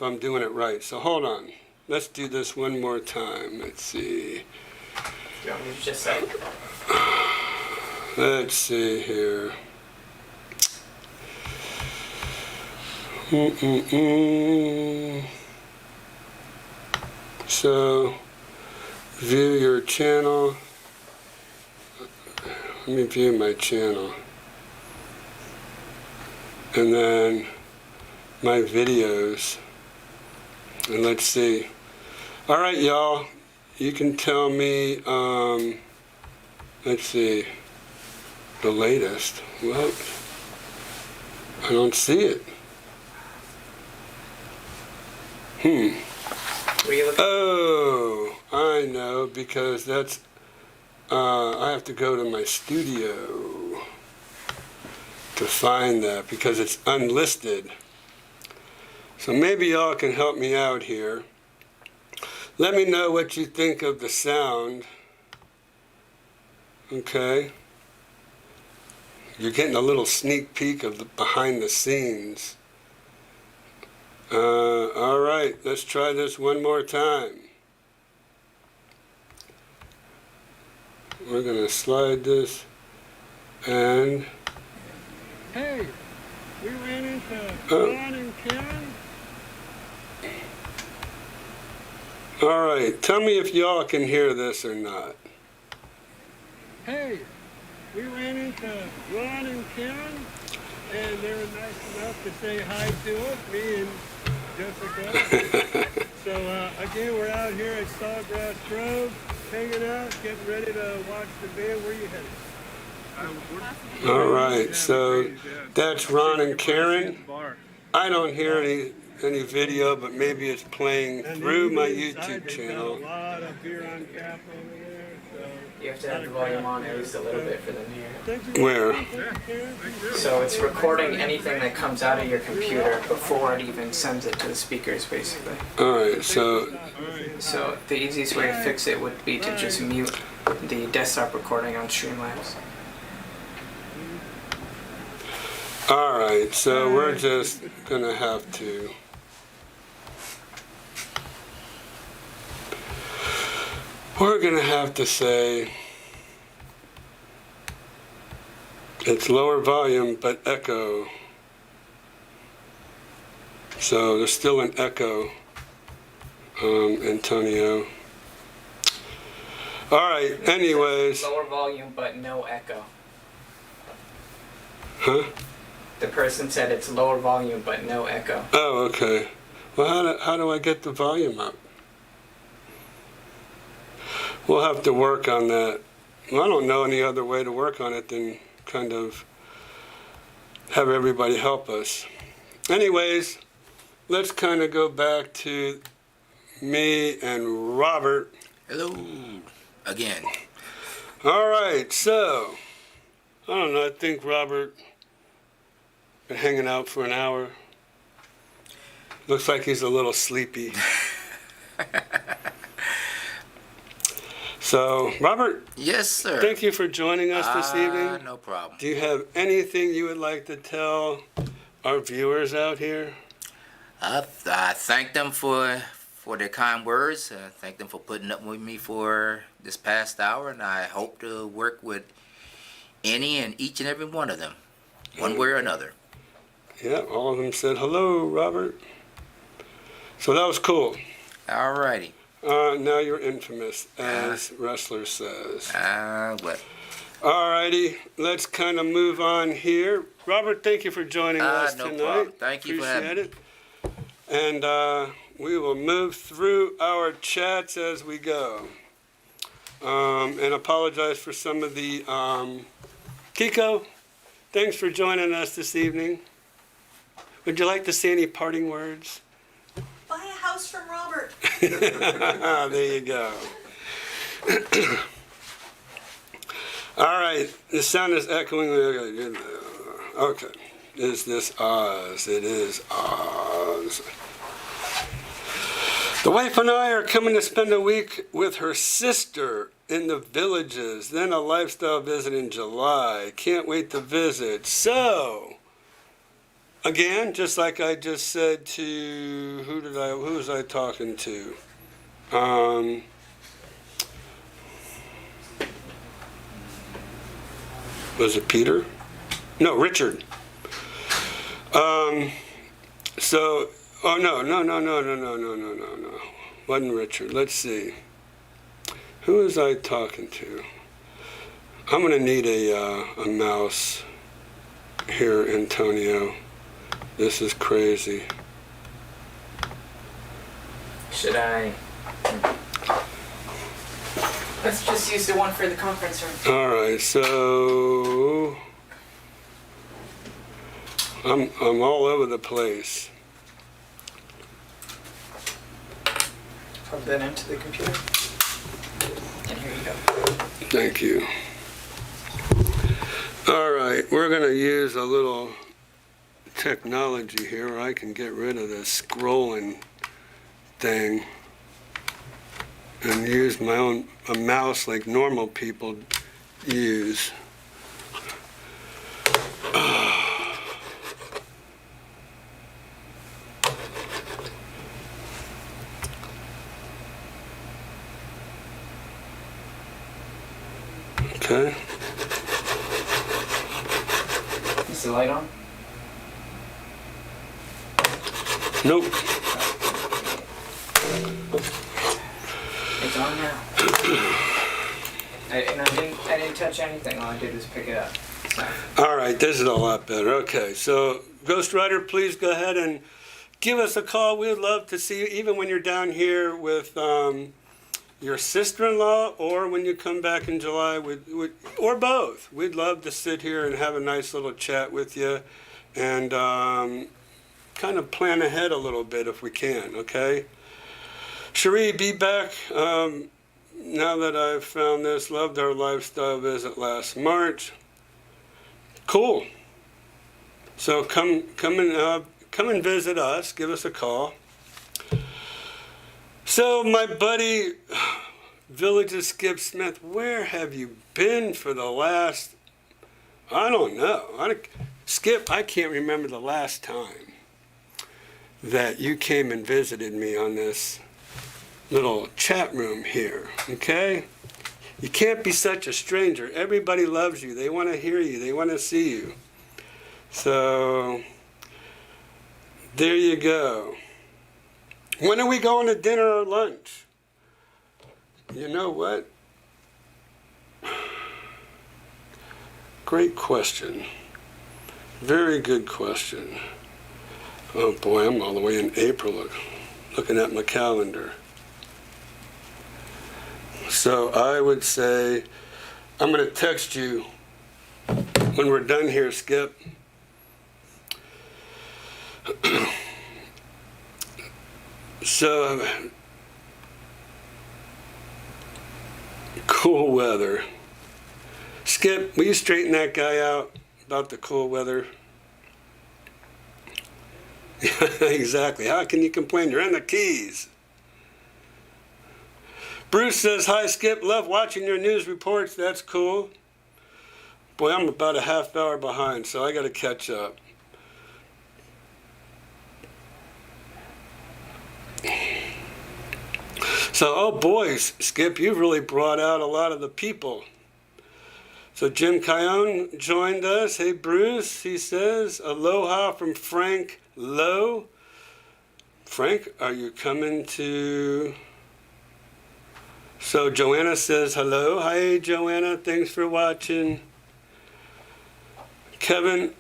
I'm doing it right. So hold on. Let's do this one more time. Let's see. Do you want me to just say? Let's see here. Mm-mm-mm. So, view your channel. Let me view my channel. And then my videos. And let's see. All right, y'all. You can tell me, let's see, the latest. What? I don't see it. Were you looking? Oh, I know, because that's, I have to go to my studio to find that because it's unlisted. So maybe y'all can help me out here. Let me know what you think of the sound. Okay. You're getting a little sneak peek of the behind the scenes. All right, let's try this one more time. We're gonna slide this and. Hey, we ran into Oh. Ron and Karen. All right, tell me if y'all can hear this or not. Hey, we ran into Ron and Karen, and they were nice enough to say hi to us, me and Jessica. So again, we're out here at Sawgrass Grove, hanging out, getting ready to watch the band. Where you headed? All right, so that's Ron and Karen. I don't hear any video, but maybe it's playing through my YouTube channel. A lot of beer on tap over there. So You have to have the volume on at least a little bit for them to hear. Where? So it's recording anything that comes out of your computer before it even sends it to the speakers, basically. All right, so So the easiest way to fix it would be to just mute the desktop recording on Streamlabs. all right, so we're just gonna have to. We're gonna have to say it's lower volume but echo. So there's still an echo, Antonio. All right, anyways. Lower volume but no echo. Huh? The person said it's lower volume but no echo. Oh, okay. Well, how do I get the volume up? We'll have to work on that. Well, I don't know any other way to work on it than kind of have everybody help us. Anyways, let's kind of go back to me and Robert. Hello, again. All right, so, I don't know, I think Robert been hanging out for an hour. Looks like he's a little sleepy. So, Robert, Yes, sir. thank you for joining us this evening. No problem. Do you have anything you would like to tell our viewers out here? I thank them for their kind words. Thank them for putting up with me for this past hour, and I hope to work with any and each and every one of them, one way or another. Yeah, all of them said hello, Robert. So that was cool. All righty. Now you're infamous, as Wrestler says. What? Alrighty, let's kind of move on here. Robert, thank you for joining us No tonight. problem. Thank you for having me. Appreciate it. And we will move through our chats as we go. And apologize for some of the... Kiko, thanks for joining us this evening. Would you like to say any parting words? Buy a house from Robert. There you go. All right, the sound is echoing. Okay, is this Oz? It is Oz. The wife and I are coming to spend a week with her sister in the Villages, then a lifestyle visit in July. Can't wait to visit. So, again, just like I just said to, who was I talking to? Was it Peter? No, Richard. So, oh no. Wasn't Richard. Let's see. Who was I talking to? I'm gonna need a mouse here, Antonio. This is crazy. Should I? Let's just use the one for the conference room. All right, so I'm all over the place. Plug that into the computer. And here you go. Thank you. All right, we're going to use a little technology here where I can get rid of this scrolling thing and use my own a mouse like normal people use. Okay. Is the light on? Nope. It's on now. I didn't touch anything. All I did was pick it up. So. All right, this is a lot better. Okay, so Ghost Rider, please go ahead and give us a call. We'd love to see you, even when you're down here with your sister-in-law, or when you come back in July, or both. We'd love to sit here and have a nice little chat with you, and kind of plan ahead a little bit if we can. Okay. Cherie, be back. Now that I've found this, loved our lifestyle visit last March. Cool. So come and visit us. Give us a call. So my buddy, Villages Skip Smith, where have you been for the last? I don't know. Skip, I can't remember the last time that you came and visited me on this little chat room here, okay? You can't be such a stranger. Everybody loves you. They want to hear you. They want to see you. So, there you go. When are we going to dinner or lunch? You know what? Great question. Very good question. Oh boy, I'm all the way in April looking at my calendar. So I would say, I'm going to text you when we're done here, Skip. So, cool weather. Skip, will you straighten that guy out about the cool weather? Exactly. How can you complain? You're in the Keys. Bruce says, hi, Skip. Love watching your news reports. That's cool. Boy, I'm about a half hour behind, so I got to catch up. So, oh boys, Skip, you've really brought out a lot of the people. So Jim Kion joined us. Hey, Bruce, he says, aloha from Frank Lowe. Frank, are you coming to So Joanna says hello. Hi, Joanna. Thanks for watching. Kevin,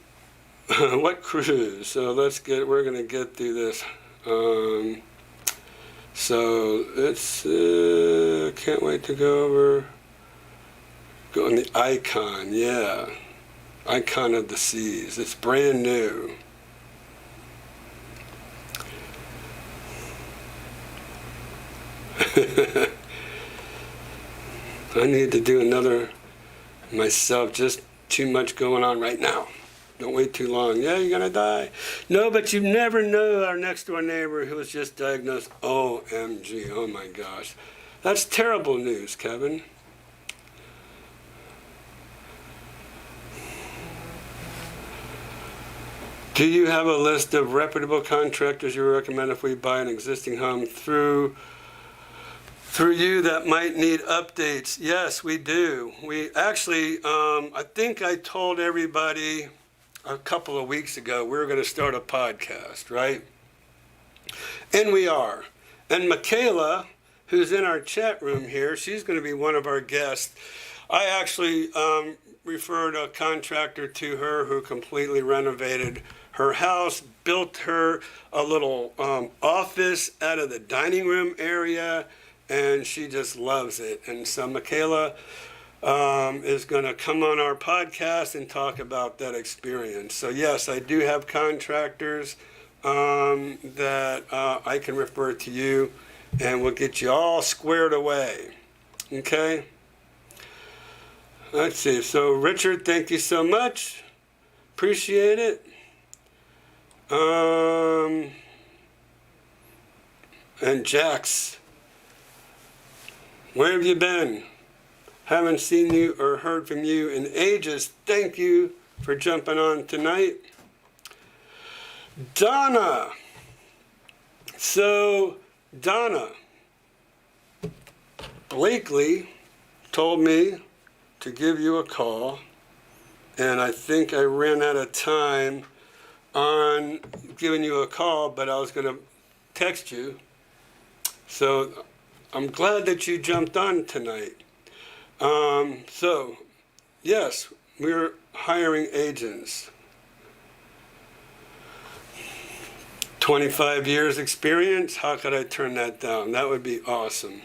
what cruise? So we're going to get through this. So it's, can't wait to go on the Icon. Yeah. Icon of the Seas. It's brand new. I need to do another myself. Just too much going on right now. Don't wait too long. Yeah, you're gonna die. No, but you never know our next door neighbor who was just diagnosed. OMG, oh my gosh. That's terrible news, Kevin. Do you have a list of reputable contractors you recommend if we buy an existing home through you that might need updates? Yes, we do. We actually, I think I told everybody a couple of weeks ago we were going to start a podcast, right? And we are. And Michaela, who's in our chat room here, she's going to be one of our guests. I actually referred a contractor to her who completely renovated her house, built her a little office out of the dining room area, and she just loves it. And so Michaela is going to come on our podcast and talk about that experience. So yes, I do have contractors that I can refer to you, and we'll get you all squared away. Okay? Let's see. So Richard, thank you so much. Appreciate it. And Jax, where have you been? Haven't seen you or heard from you in ages. Thank you for jumping on tonight. Donna. So, Donna, Blakely told me to give you a call, and I think I ran out of time on giving you a call, but I was going to text you. So I'm glad that you jumped on tonight. So, yes, we're hiring agents. 25 years experience, how could I turn that down? That would be awesome.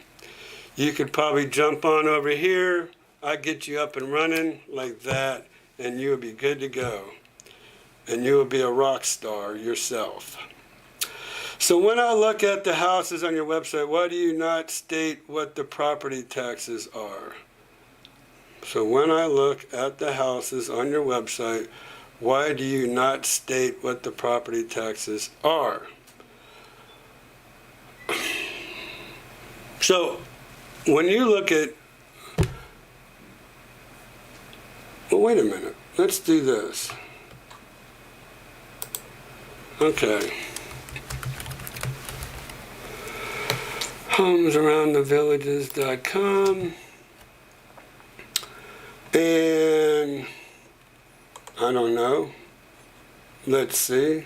You could probably jump on over here, I'd get you up and running like that, and you would be good to go. And you would be a rock star yourself. So when I look at the houses on your website, why do you not state what the property taxes are? So when I look at the houses on your website, why do you not state what the property taxes are? So when you look at, well, wait a minute, let's do this. Okay. HomesAroundTheVillages.com. And I don't know. Let's see.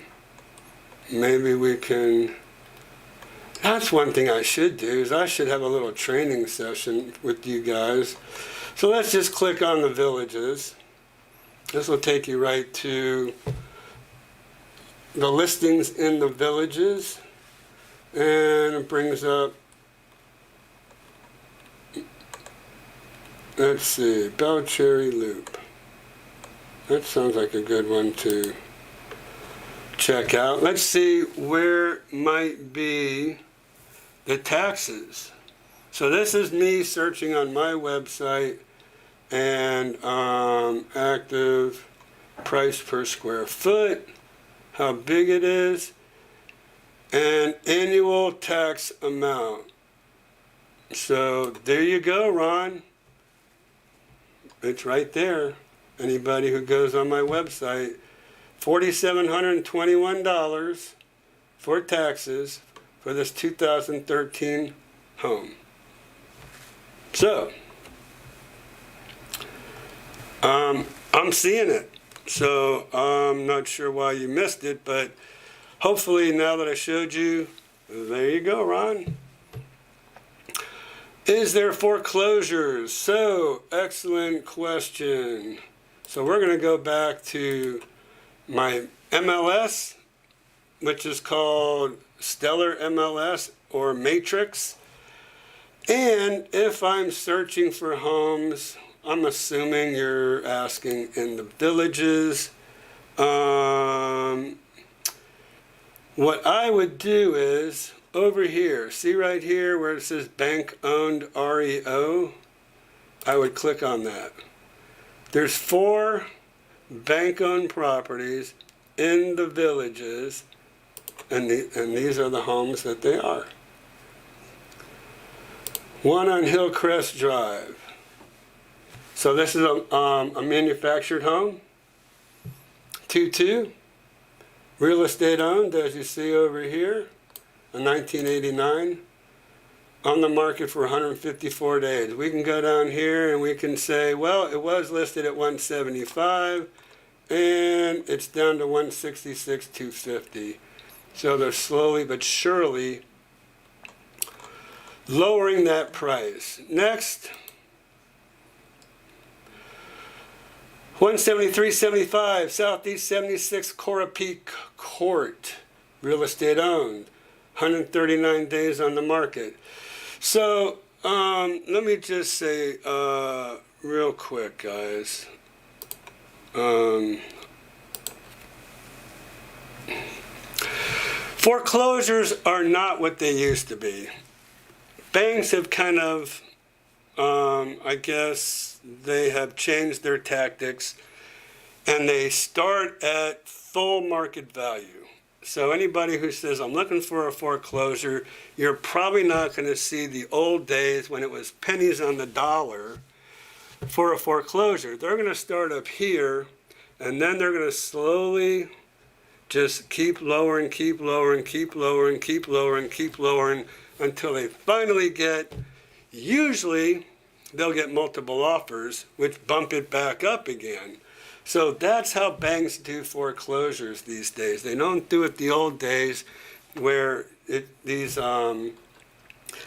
Maybe we can. That's one thing I should do, is I should have a little training session with you guys. So let's just click on the villages. This will take you right to the listings in the villages. And it brings up, let's see, Belcherry Loop. That sounds like a good one to check out. Let's see where might be the taxes. So this is me searching on my website, and active price per square foot, how big it is, and annual tax amount. So there you go, Ron. It's right there. Anybody who goes on my website, $4,721 for taxes for this 2013 home. So, I'm seeing it. So I'm not sure why you missed it, but hopefully now that I showed you, there you go, Ron. Is there foreclosures? So, excellent question. So we're going to go back to my MLS, which is called Stellar MLS or Matrix. And if I'm searching for homes, I'm assuming you're asking in the villages. What I would do is over here, see right here where it says bank owned REO, I would click on that. There's 4 bank owned properties in the villages, and these are the homes that they are. One on Hillcrest Drive. So this is a manufactured home. 2-2. Real estate owned, as you see over here, a 1989. On the market for 154 days. We can go down here and we can say, well, it was listed at 175 and it's down to 166, 250. So they're slowly but surely lowering that price. Next, 173.75 Southeast 76 Cora Peak Court, real estate owned, 139 days on the market. So let me just say real quick, guys. Foreclosures are not what they used to be. Banks have kind of, I guess, they have changed their tactics, and they start at full market value. So anybody who says, I'm looking for a foreclosure, you're probably not going to see the old days when it was pennies on the dollar for a foreclosure. They're going to start up here, and then they're going to slowly just keep lowering, keep lowering, keep lowering, keep lowering, keep lowering, until they finally get, usually they'll get multiple offers, which bump it back up again. So that's how banks do foreclosures these days. They don't do it the old days where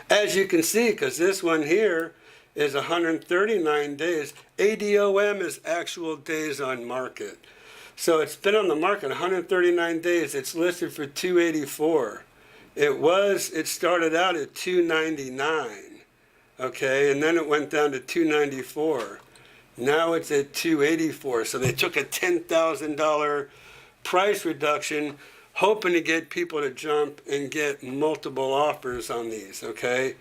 as you can see, because this one here is 139 days. ADOM is actual days on market. So it's been on the market 139 days. It's listed for 284. It started out at 299, okay, and then it went down to 294. Now it's at 284. So they took a $10,000 price reduction, hoping to get people to jump and get multiple offers on these, okay?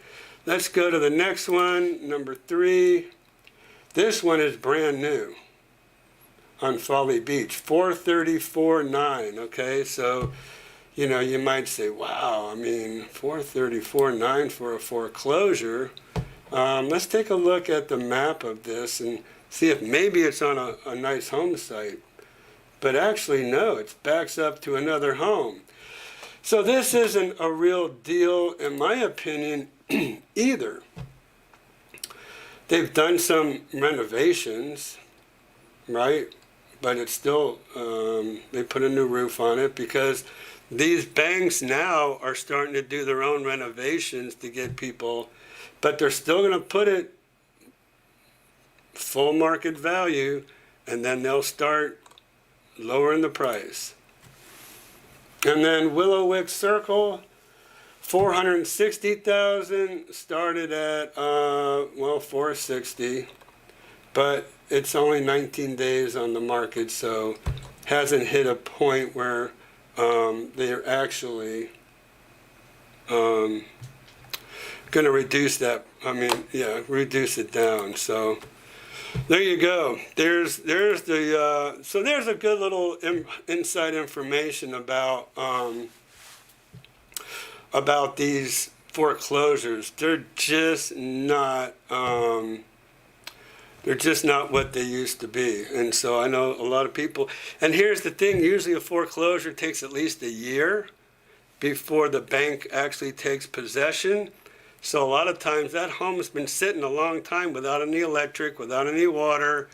Let's go to the next one, number 3. This one is brand new on Folly Beach, 434.9, okay? So, you know, you might say, wow, I mean, 434.9 for a foreclosure. Let's take a look at the map of this and see if maybe it's on a nice home site. But actually, no, it backs up to another home. So this isn't a real deal, in my opinion, either. They've done some renovations, right? But it's still, they put a new roof on it because these banks now are starting to do their own renovations to get people, but they're still going to put it full market value, and then they'll start lowering the price. And then Willow Wick Circle, 460,000, started at 460, but it's only 19 days on the market, so hasn't hit a point where they're actually going to reduce that. Reduce it down. So there you go. There's the so there's a good little inside information about these foreclosures. They're just not what they used to be. And so I know a lot of people, and here's the thing, usually a foreclosure takes at least a year before the bank actually takes possession. So a lot of times that home has been sitting a long time without any electric, without any water,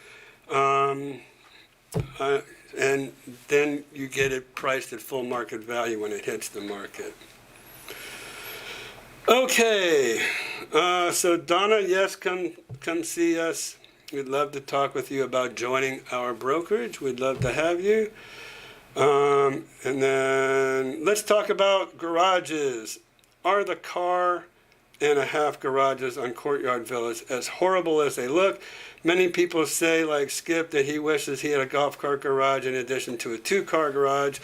and then you get it priced at full market value when it hits the market. Okay, so Donna, yes, come see us. We'd love to talk with you about joining our brokerage. We'd love to have you. And then let's talk about garages. Are the car and a half garages on courtyard villas as horrible as they look? Many people say, like Skip, that he wishes he had a golf cart garage in addition to a 2-car garage.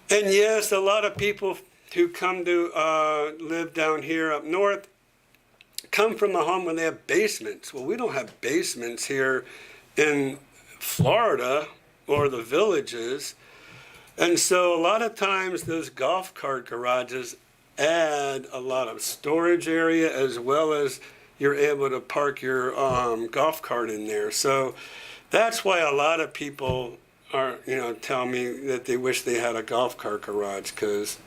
And yes, a lot of people who come to live down here up north come from a home where they have basements. Well, we don't have basements here in Florida or the villages. And so a lot of times those golf cart garages add a lot of storage area, as well as you're able to park your golf cart in there. So that's why a lot of people are, tell me that they wish they had a golf cart garage, because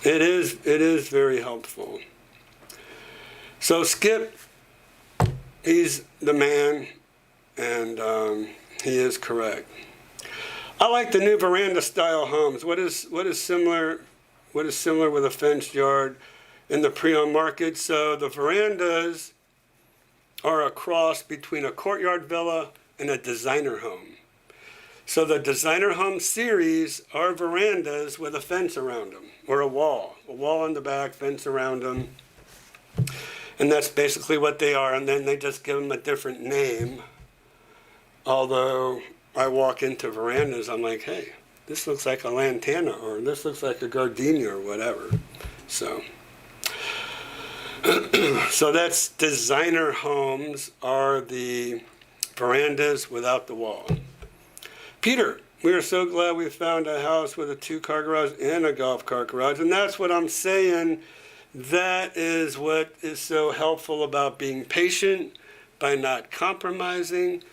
it is very helpful. So Skip, he's the man, and he is correct. I like the new veranda style homes. What is similar with a fenced yard in the pre-owned market? So the verandas are a cross between a courtyard villa and a designer home. So the designer home series are verandas with a fence around them, or a wall on the back, fence around them. And that's basically what they are. And then they just give them a different name. Although I walk into verandas, I'm like, hey, this looks like a lantana, or this looks like a gardenia, or whatever. So that's designer homes are the verandas without the wall. Peter, we are so glad we found a house with a 2-car garage and a golf cart garage. And that's what I'm saying. That is what is so helpful about being patient, by not compromising.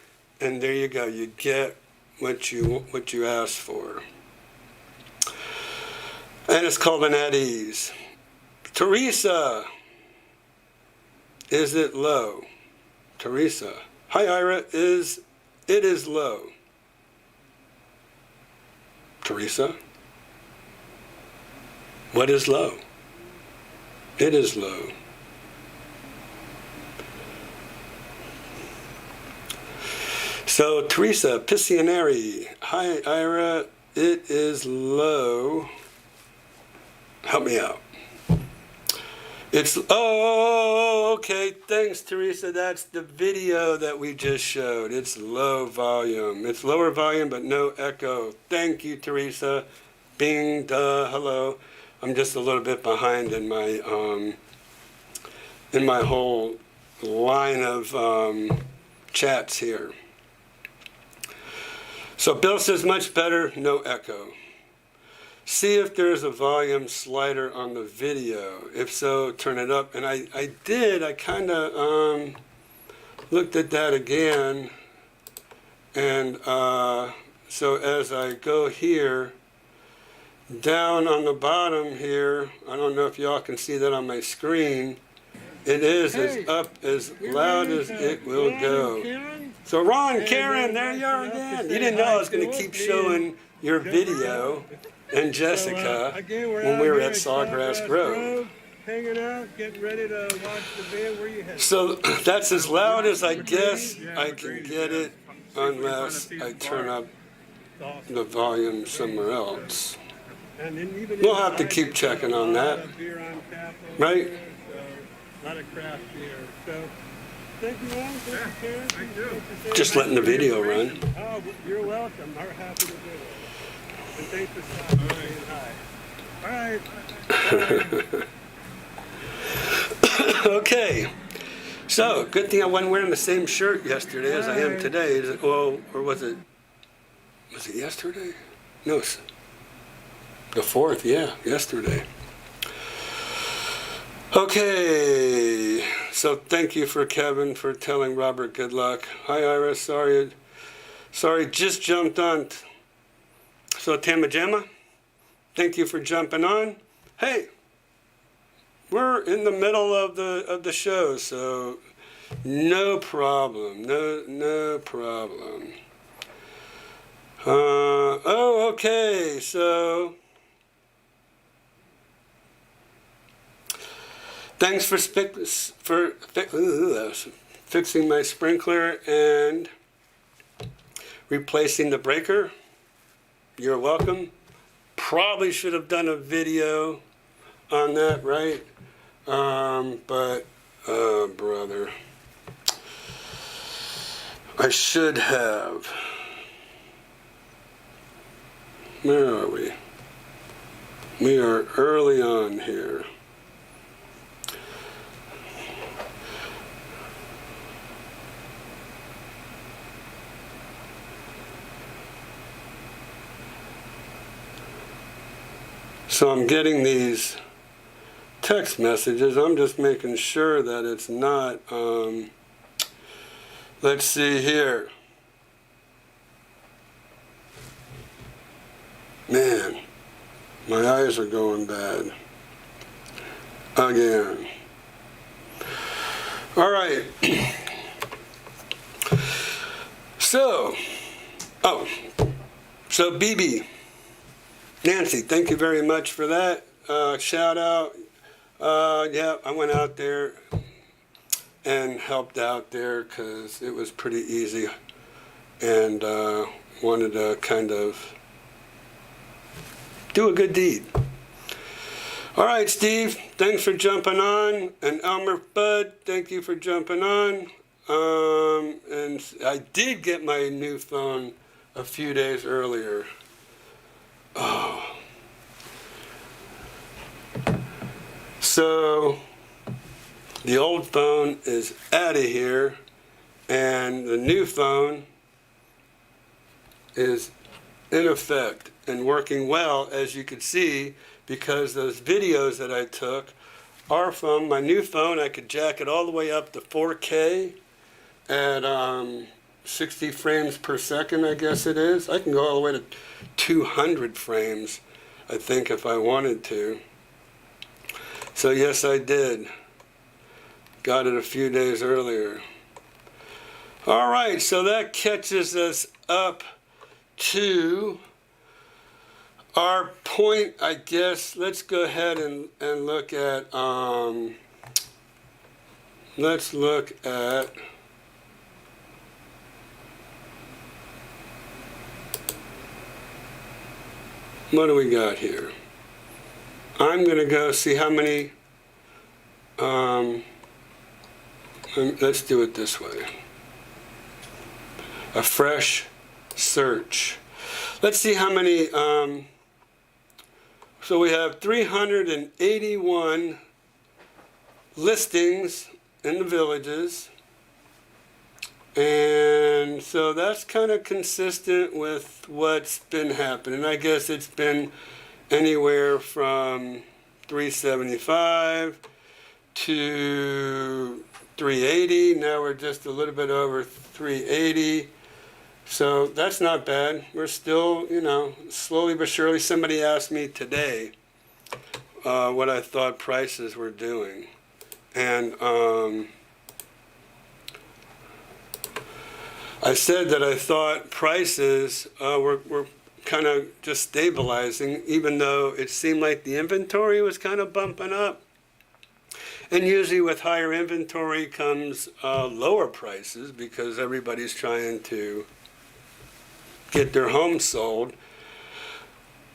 And there you go. You get what you asked for. And it's called an at ease. Teresa, is it low? Teresa, hi Ira, it is low. Teresa, what is low? It is low. So Teresa Piscianeri, hi Ira, it is low. Help me out. Okay, thanks Teresa, that's the video that we just showed. It's low volume. It's lower volume but no echo. Thank you Teresa. Bing, duh, hello. I'm just a little bit behind in my whole line of chats here. So Bill says much better, no echo. See if there's a volume slider on the video. If so, turn it up. And I did. I kind of looked at that again. And so as I go here, down on the bottom here, I don't know if y'all can see that on my screen, it is as up as loud as it will go. So Ron, Karen, there you are again. You didn't know I was going to keep showing your video and Jessica when we were at Sawgrass Grove. Hanging out, getting ready to watch the band. Where you headed? So that's as loud as I guess I can get it, unless I turn up the volume somewhere else. We'll have to keep checking on that, right? A lot of craft beer. So, thank you all. Thank you, Karen. Just letting the video run. Oh, you're welcome. We're happy to do it. And thanks for stopping and saying hi. All right. Okay. So, good thing I wasn't wearing the same shirt yesterday as I am today. Is it, well, or was it yesterday? No, it's the 4th, yeah, yesterday. Okay, so thank you for Kevin for telling Robert good luck. Hi Ira, sorry, just jumped on. So Tamajama, thank you for jumping on. Hey, we're in the middle of the show, so no problem, no problem. Okay, so Thanks for fixing my sprinkler and replacing the breaker. You're welcome. Probably should have done a video on that, right? But, brother, I should have. Where are we? We are early on here. So I'm getting these text messages. I'm just making sure that it's not, let's see here. Man, my eyes are going bad. Again. All right. So BB. Nancy, thank you very much for that. Shout out. Yeah, I went out there and helped out there because it was pretty easy and wanted to kind of do a good deed. All right, Steve, thanks for jumping on. And Elmer Bud, thank you for jumping on. And I did get my new phone a few days earlier. Oh. So the old phone is out of here and the new phone is in effect and working well, as you could see, because those videos that I took are from my new phone. I could jack it all the way up to 4K at 60 frames per second, I guess it is. I can go all the way to 200 frames, I think, if I wanted to. So yes, I did. Got it a few days earlier. All right, so that catches us up to our point, I guess. Let's go ahead and look at, what do we got here? I'm going to go see how many, let's do it this way. A fresh search. Let's see how many, so we have 381 listings in the villages. And so that's kind of consistent with what's been happening. I guess it's been anywhere from 375 to 380. Now we're just a little bit over 380. So that's not bad. We're still, slowly but surely. Somebody asked me today what I thought prices were doing. And I said that I thought prices were kind of just stabilizing, even though it seemed like the inventory was kind of bumping up. And usually with higher inventory comes lower prices because everybody's trying to get their home sold.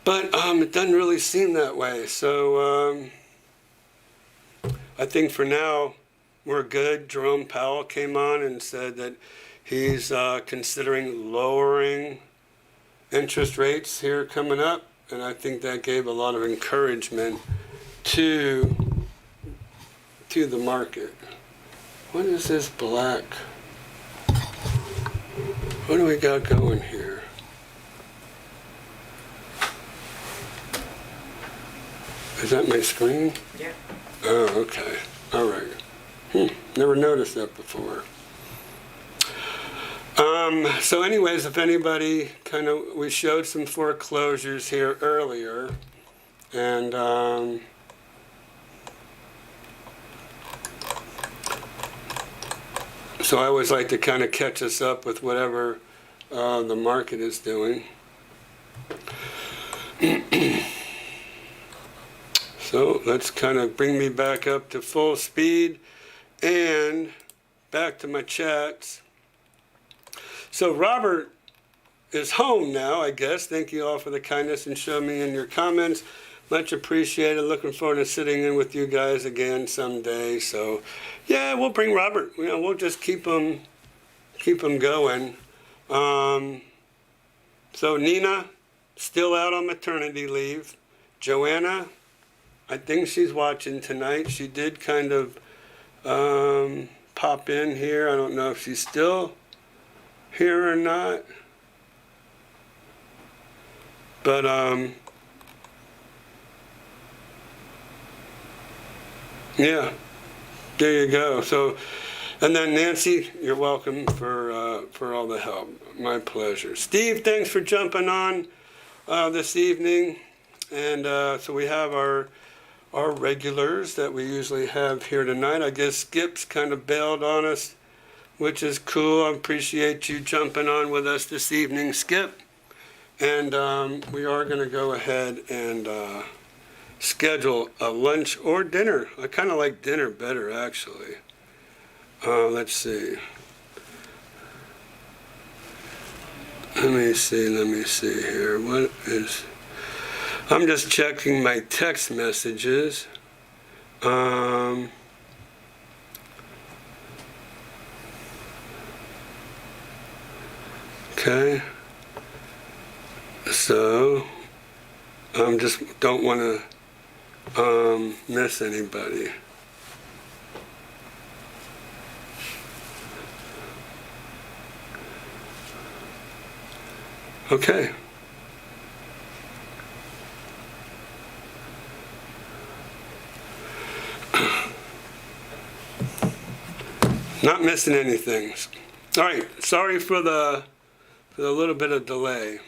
But it doesn't really seem that way. So I think for now we're good. Jerome Powell came on and said that he's considering lowering interest rates here coming up, and I think that gave a lot of encouragement to the market. What is this black? What do we got going here? Is that my screen? Yeah. Oh, okay. All right. Never noticed that before. So anyways, if anybody we showed some foreclosures here earlier, and so I always like to kind of catch us up with whatever the market is doing. So So let's kind of bring me back up to full speed and back to my chats. So Robert is home now, I guess. Thank you all for the kindness and show me in your comments. Much appreciated. Looking forward to sitting in with you guys again someday. So, yeah, we'll bring Robert. You know, we'll just keep him going. So Nina, still out on maternity leave. Joanna, I think she's watching tonight. She did kind of pop in here. I don't know if she's still here or not. But yeah, there you go. So, and then Nancy, you're welcome for all the help. My pleasure. Steve, thanks for jumping on this evening. And so we have our regulars that we usually have here tonight. I guess Skip's kind of bailed on us, which is cool. I appreciate you jumping on with us this evening, Skip. And we are going to go ahead and schedule a lunch or dinner. I kind of like dinner better, actually. Let's see. Let me see here. What is... I'm just checking my text messages. Okay. So, just don't want to miss anybody. Okay. Not missing anything. All right. Sorry for the little bit of delay.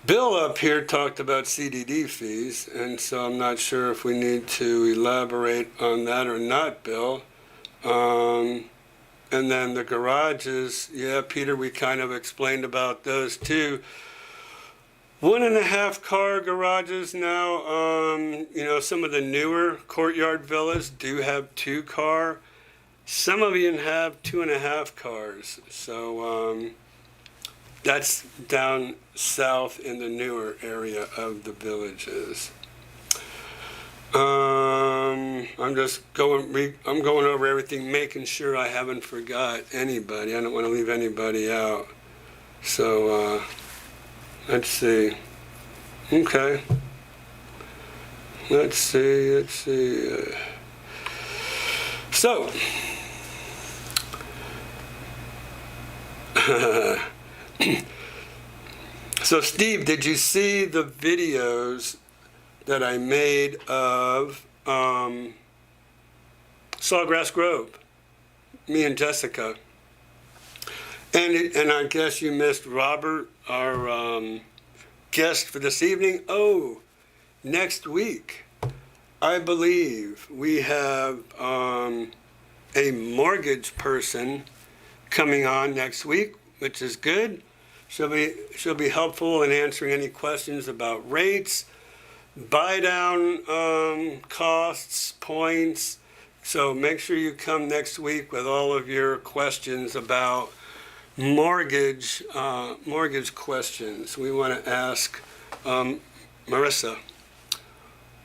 Bill up here talked about CDD fees, and so I'm not sure if we need to elaborate on that or not, Bill. And then the garages, yeah, Peter, we kind of explained about those too. 1.5 car garages now. You know, some of the newer courtyard villas do have 2 car. Some of you have 2.5 cars. So that's down south in the newer area of the villages. I'm going over everything, making sure I haven't forgot anybody. I don't want to leave anybody out. So let's see. Okay. Let's see. So. So Steve, did you see the videos that I made of Sawgrass Grove? Me and Jessica. And I guess you missed Robert, our guest for this evening. Oh, next week, I believe we have a mortgage person coming on next week, which is good. She'll be helpful in answering any questions about rates, buy down costs, points. So make sure you come next week with all of your questions about mortgage questions. We want to ask Marissa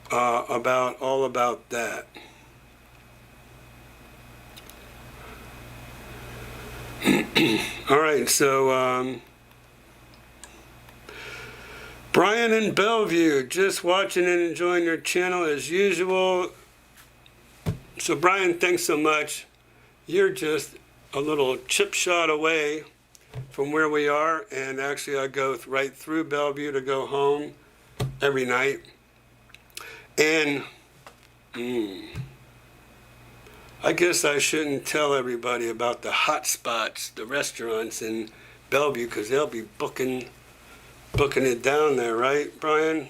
about that. All right, so Brian in Bellevue, just watching and enjoying your channel as usual. So Brian, thanks so much. You're just a little chip shot away from where we are, and actually I go right through Bellevue to go home every night. And I guess I shouldn't tell everybody about the hot spots, the restaurants in Bellevue, because they'll be booking it down there, right, Brian?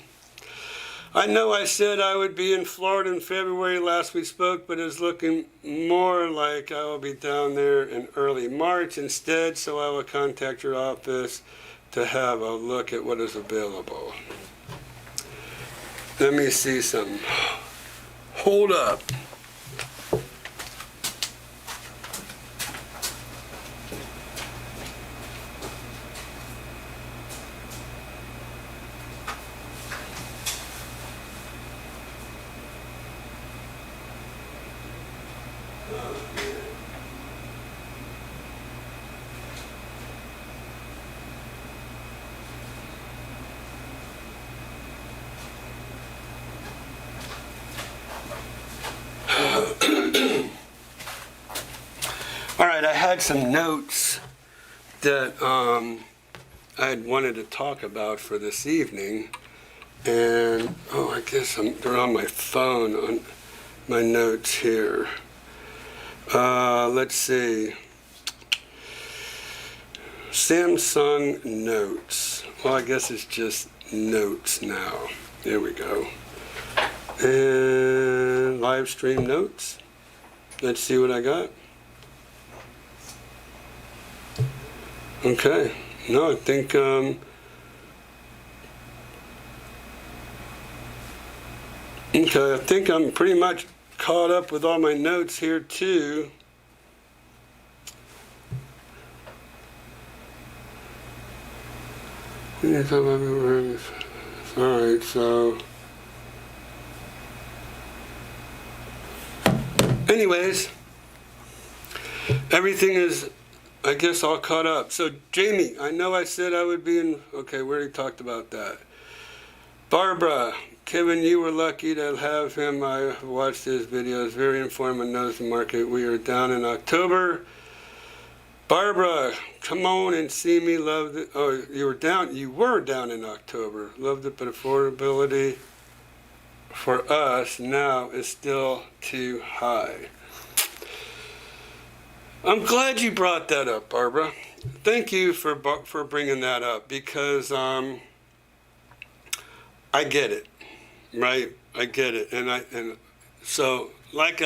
I know I said I would be in Florida in February last we spoke, but it's looking more like I will be down there in early March instead, so I will contact your office to have a look at what is available. let me see something. Hold up. All right, I had some notes that I had wanted to talk about for this evening, and I guess they're on my phone on my notes here. Let's see. Samsung Notes. Well, I guess it's just Notes now. There we go. And live stream notes. Let's see what I got. Okay. No, I think okay, I think I'm pretty much caught up with all my notes here too. All right, so anyways, everything is, I guess, all caught up. So Jamie, I know I said I would be in, okay, we already talked about that. Barbara, Kevin, you were lucky to have him. I watched his videos, very informative, knows the market. We are down in October. Barbara, come on and see me, loved it. Oh, you were down in October. Loved it, but affordability for us now is still too high. I'm glad you brought that up, Barbara. Thank you for bringing that up, because I get it, right? I get it, and so like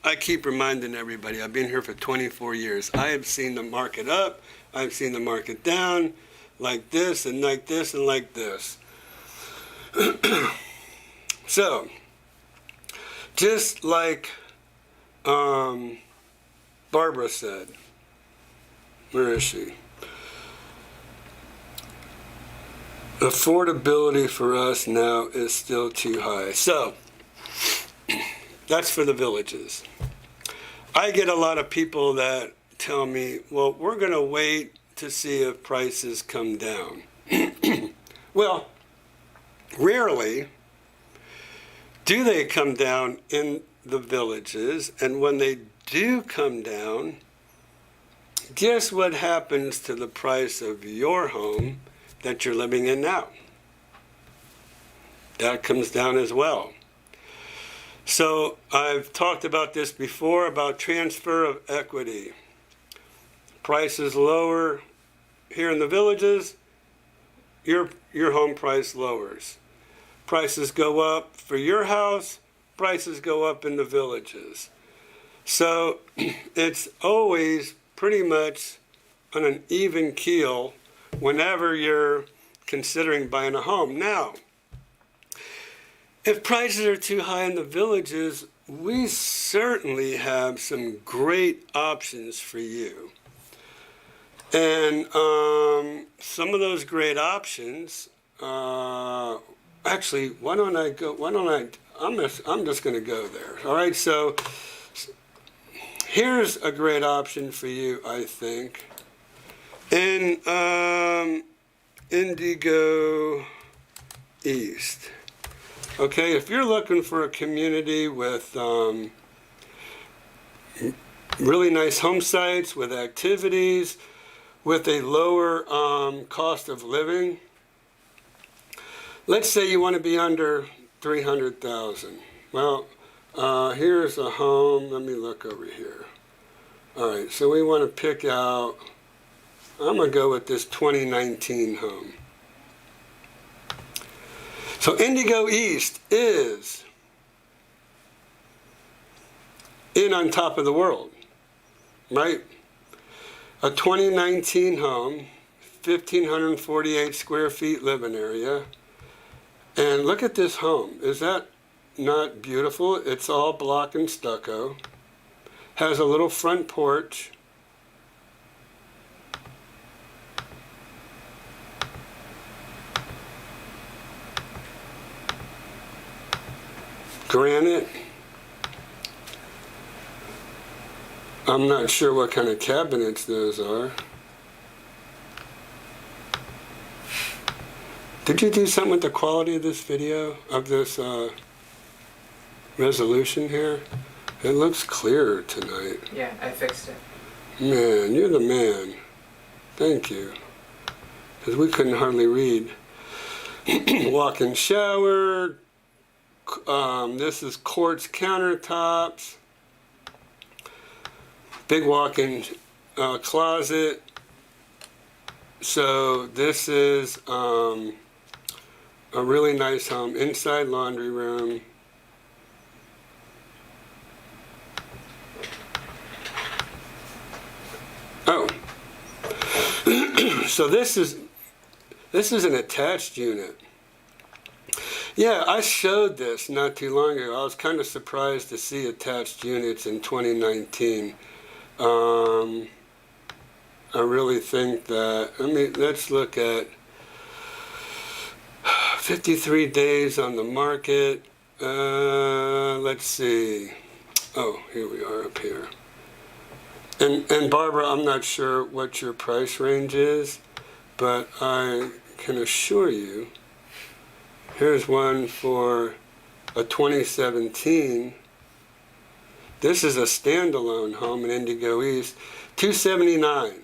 I keep reminding everybody, I've been here for 24 years. I have seen the market up, I've seen the market down, like this and like this and like this. So, just like Barbara said, where is she? Affordability for us now is still too high. So, that's for the villages. I get a lot of people that tell me, well, we're going to wait to see if prices come down. Well, rarely do they come down in the villages, and when they do come down, guess what happens to the price of your home that you're living in now? That comes down as well. So I've talked about this before, about transfer of equity. Prices lower here in the villages, your home price lowers. Prices go up for your house, prices go up in the villages. So it's always pretty much on an even keel whenever you're considering buying a home. Now, if prices are too high in the villages, we certainly have some great options for you. And some of those great options, actually, I'm just going to go there. All right, so here's a great option for you, I think. In Indigo East. Okay, if you're looking for a community with really nice home sites, with activities, with a lower cost of living, let's say you want to be under $300,000. Well, here's a home. Let me look over here. All right, so we want to pick out, I'm going to go with this 2019 home. So Indigo East is in on top of the world, right? A 2019 home, 1,548 square feet living area, And look at this home. Is that not beautiful? It's all block and stucco. Has a little front porch. Granite. I'm not sure what kind of cabinets those are. Did you do something with the quality of this video, of this resolution here? It looks clearer tonight. Yeah, I fixed it. Man, you're the man. Thank you. Because we couldn't hardly read. Walk-in shower. This is quartz countertops. Big walk-in closet. So this is a really nice home. Inside laundry room. Oh. So this is an attached unit. Yeah, I showed this not too long ago. I was kind of surprised to see attached units in 2019. I really think that, let's look at 53 days on the market. Let's see. Oh, here we are up here. And Barbara, I'm not sure what your price range is, but I can assure you, here's one for a 2017. This is a standalone home in Indigo East, $279.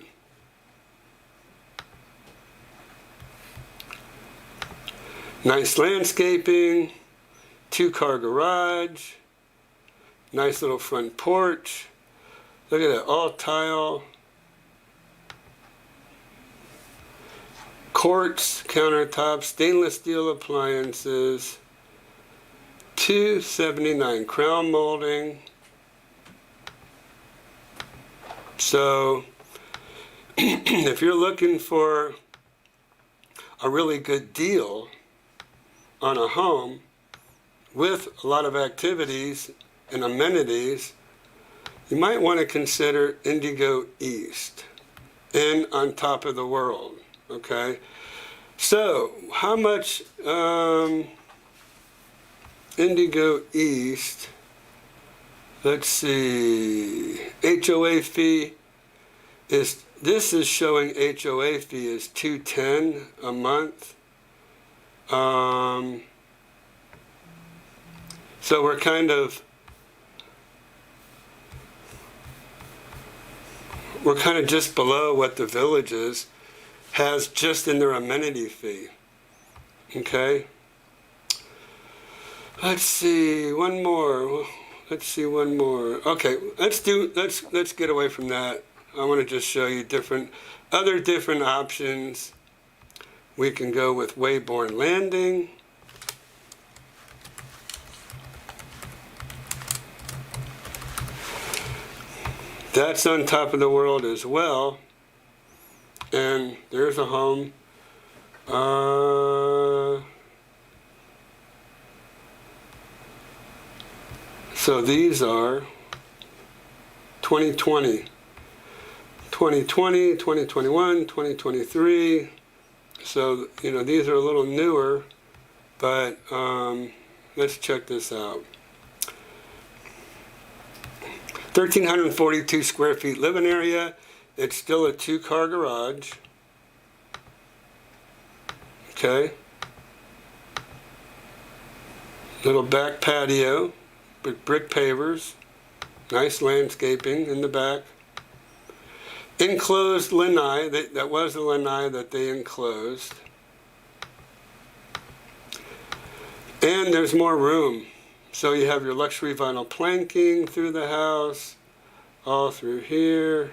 Nice landscaping, 2-car garage, nice little front porch. Look at that, all tile. Quartz countertops, stainless steel appliances, $279. Crown molding. So, if you're looking for a really good deal on a home with a lot of activities and amenities, you might want to consider Indigo East and On Top of the World. Okay, so how much Indigo East? Let's see. HOA fee is, this is showing HOA fee is $210 a month. So we're kind of just below what the Villages has just in their amenity fee. Okay. Let's see one more. Okay, let's get away from that. I want to just show you other different options. We can go with Wayborn Landing. That's On Top of the World as well. And there's a home. So these are 2020, 2021, 2023. So, these are a little newer, but let's check this out. 1,342 square feet living area. It's still a 2-car garage. Okay. Little back patio with brick pavers. Nice landscaping in the back. Enclosed lanai. That was the lanai that they enclosed. And there's more room. So you have your luxury vinyl planking through the house, all through here.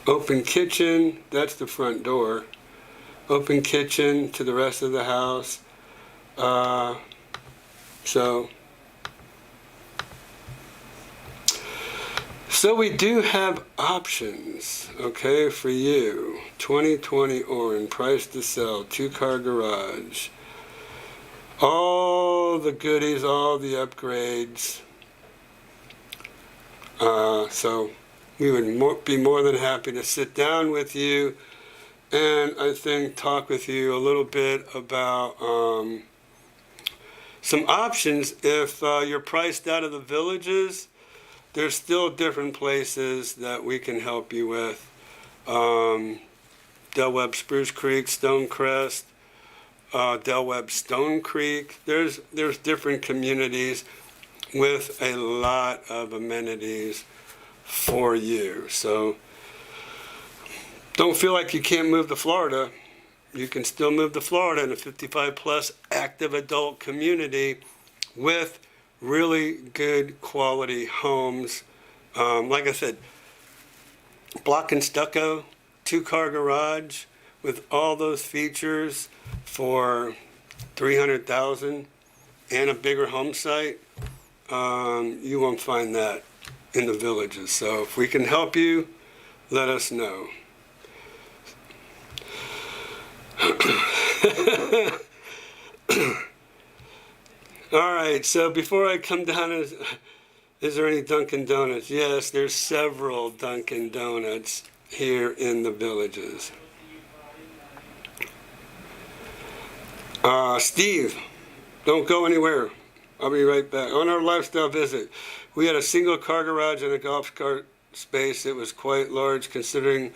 Open kitchen, that's the front door. Open kitchen to the rest of the house. So we do have options, okay, for you. 2020 Orange, price to sell, 2-car garage. All the goodies, all the upgrades. So we would be more than happy to sit down with you and I think talk with you a little bit about some options. If you're priced out of the villages, there's still different places that we can help you with. Del Webb Spruce Creek, Stonecrest, Del Webb Stone Creek. There's different communities with a lot of amenities for you. So don't feel like you can't move to Florida. You can still move to Florida in a 55 plus active adult community with really good quality homes. Like I said, block and stucco, 2-car garage with all those features for $300,000 and a bigger home site. You won't find that in the villages. So if we can help you, let us know. All right, so before I come down, is there any Dunkin' Donuts? Yes, there's several Dunkin' Donuts here in the villages. Steve, don't go anywhere. I'll be right back. On our lifestyle visit, we had a single car garage and a golf cart space. It was quite large considering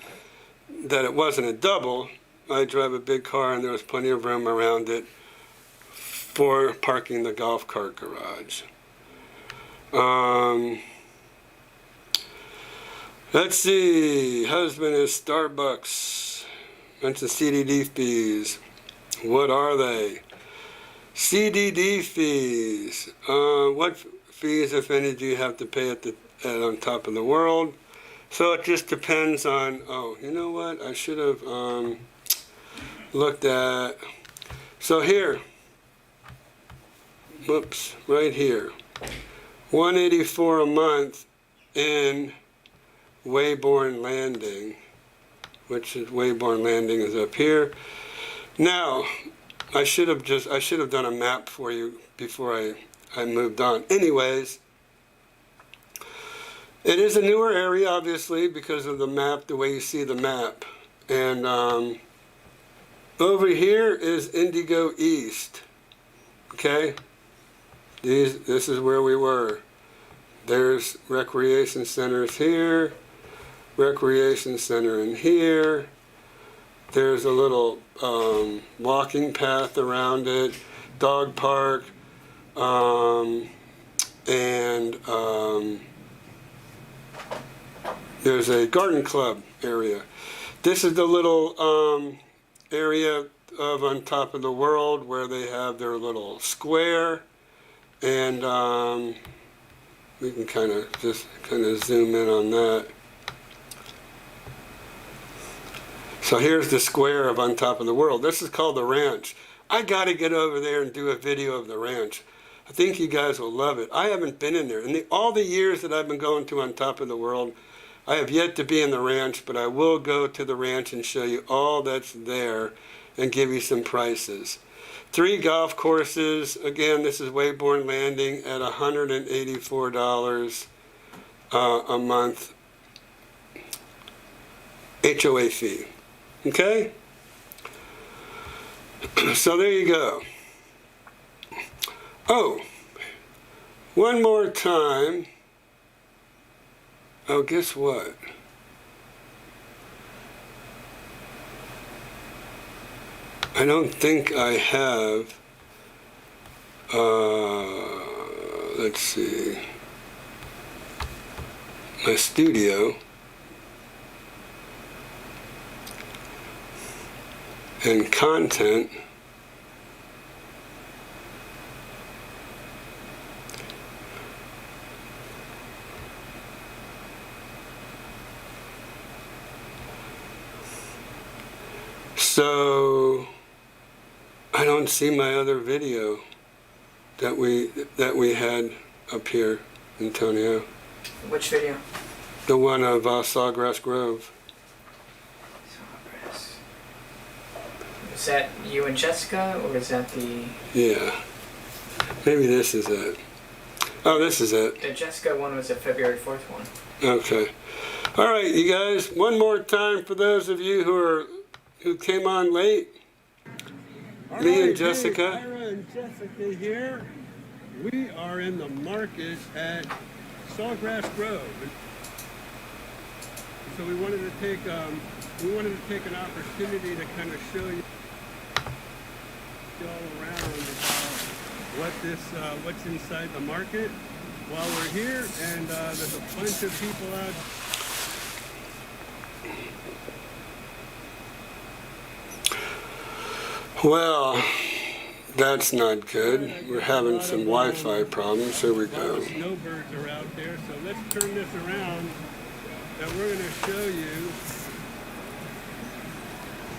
that it wasn't a double. I drive a big car and there was plenty of room around it for parking the golf cart garage. Let's see. Husband is Starbucks. Mentioned CDD fees. What are they? CDD fees. What fees, if any, do you have to pay at on top of the world? So it just depends on. Oh, you know what? I should have looked at. So here. Whoops, right here. $184 a month in Wayborn Landing, which is Wayborn Landing is up here. Now, I should have done a map for you before I moved on. Anyways, it is a newer area, obviously, because of the map, the way you see the map. And over here is Indigo East. Okay? This is where we were. There's recreation centers here, recreation center in here. There's a little walking path around it, dog park, and there's a garden club area. This is the little area of On Top of the World where they have their little square. And we can kind of zoom in on that. So here's the square of On Top of the World. This is called the ranch. I got to get over there and do a video of the ranch. I think you guys will love it. I haven't been in there. In all the years that I've been going to On Top of the World, I have yet to be in the ranch, but I will go to the ranch and show you all that's there and give you some prices. 3 golf courses. Again, this is Wayborn Landing at $184 a month HOA fee. Okay? So there you go. Oh, one more time. Oh, guess what? I don't think I have, let's see, my studio and content. So I don't see my other video that we had up here, Antonio. Which video? The one of Sawgrass Grove. Sawgrass. Is that you and Jessica, or is that the... Yeah. Maybe this is it. Oh, this is it. The Jessica one was the February 4th one. Okay. All right, you guys. One more time for those of you who came on late. All Me right, and Jessica. Hey, Ira and Jessica here. We are in the market at Sawgrass Grove. So we wanted to take an opportunity to kind of show you all around about what's inside the market while we're here, and there's a bunch of people out. Well, that's not good. We're having some Wi-Fi problems. Here we A lot go. of snowbirds are out there, so let's turn this around, and we're going to show you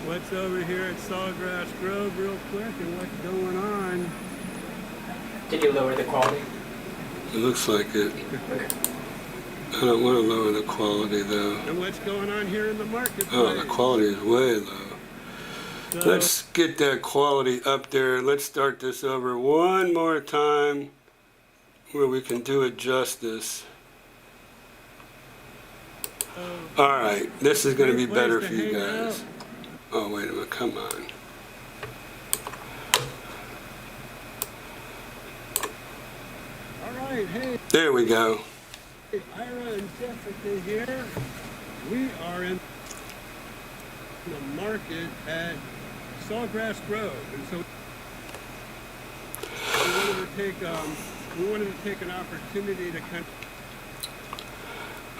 what's over here at Sawgrass Grove real quick and what's going on. Did you lower the quality? It looks like it. Okay. I don't want to lower the quality though. And what's going on here in the marketplace. Oh, the quality is way low. So, Let's get that quality up there. Let's start this over one more time where we can do it justice. All right, this is going to be great better place for to you hang guys. out. Oh, wait a minute, come on. All right, hey, There we go. Ira and Jessica here. We are in the market at Sawgrass Grove, and so we wanted to take an opportunity to kind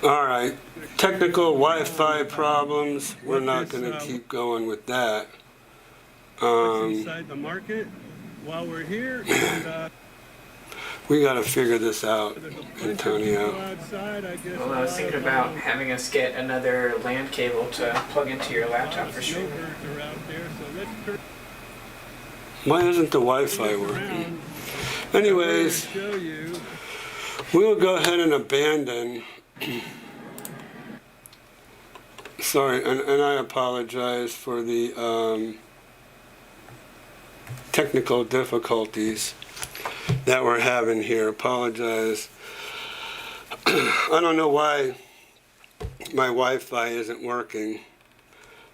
All right, technical Wi-Fi problems. We're not What going is, to keep going with that. what's inside the market while we're here, and We got to figure this out, there's a bunch of people Antonio. outside. I guess. Well, I was thinking about having us get another LAN cable to plug into your laptop for streaming. Snowbirds are out there, so let's turn Why isn't the Wi-Fi this working? around. Anyways, Show you. we'll go ahead and abandon. Sorry, and I apologize for the technical difficulties that we're having here. Apologize. I don't know why my Wi-Fi isn't working.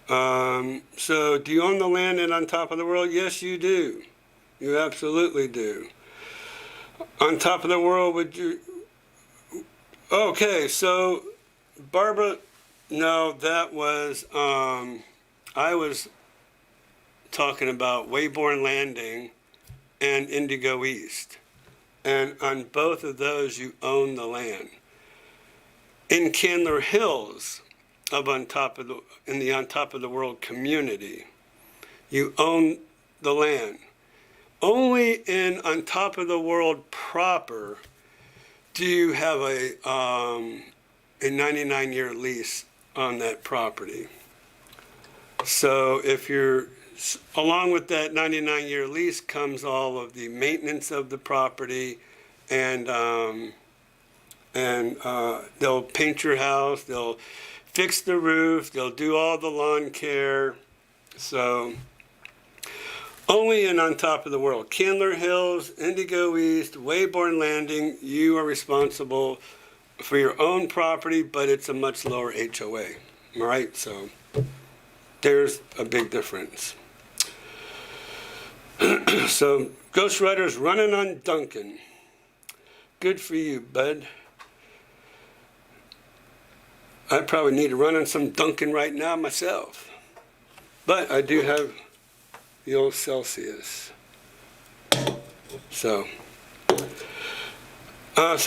So, do you own the land and on top of the world? Yes, you do. You absolutely do. On top of the world, would you? Okay, so Barbara, no, that was I was talking about Wayborn Landing and Indigo East, and on both of those you own the land. In Candler Hills, in the On Top of the World community, you own the land. Only in On Top of the World proper do you have a 99-year lease on that property. So if you're, along with that 99-year lease comes all of the maintenance of the property, and they'll paint your house, they'll fix the roof, they'll do all the lawn care. So only in On Top of the World. Candler Hills, Indigo East, Wayborn Landing, you are responsible for your own property, but it's a much lower HOA. All right, so there's a big difference. So Ghost Rider's running on Duncan. Good for you, bud. I probably need to run on some Duncan right now myself. But I do have the old Celsius. So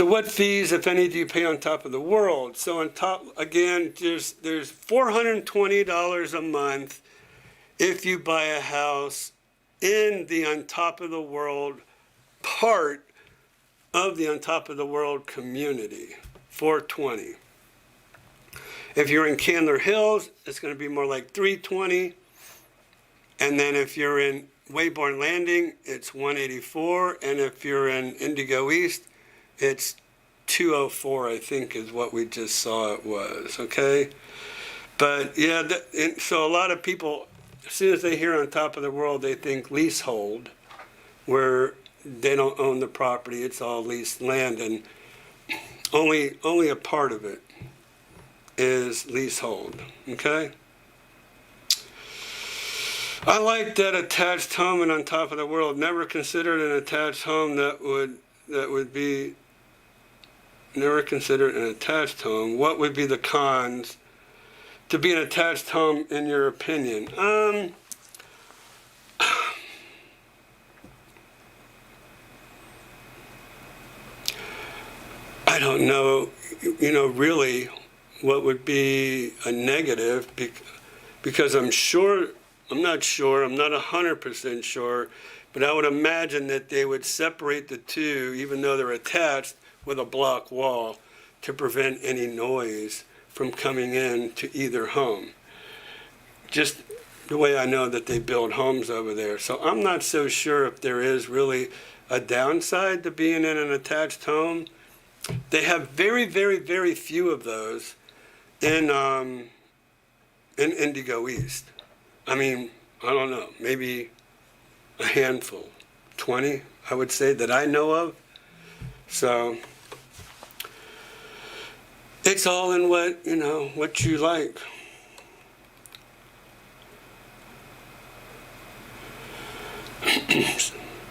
what fees, if any, do you pay on top of the world? So on top, again, there's $420 a month if you buy a house in the On Top of the World part of the On Top of the World community. $420. If you're in Candler Hills, it's going to be more like $320. And then if you're in Wayborn Landing, it's $184. And if you're in Indigo East, it's 204, I think, is what we just saw it was. Okay, but yeah, so a lot of people, as soon as they hear on top of the world, they think leasehold, where they don't own the property; it's all leased land, and only a part of it is leasehold. Okay. I like that attached home and on top of the world. Never considered an attached home that would be. Never considered an attached home. What would be the cons to be an attached home in your opinion? I don't know. Really, what would be a negative? Because I'm not 100% sure, but I would imagine that they would separate the two, even though they're attached, with a block wall to prevent any noise from coming in to either home. Just the way I know that they build homes over there. So I'm not so sure if there is really a downside to being in an attached home. They have very, very, very few of those in Indigo East. I mean, I don't know, maybe a handful, 20, I would say, that I know of. So it's all in what you like.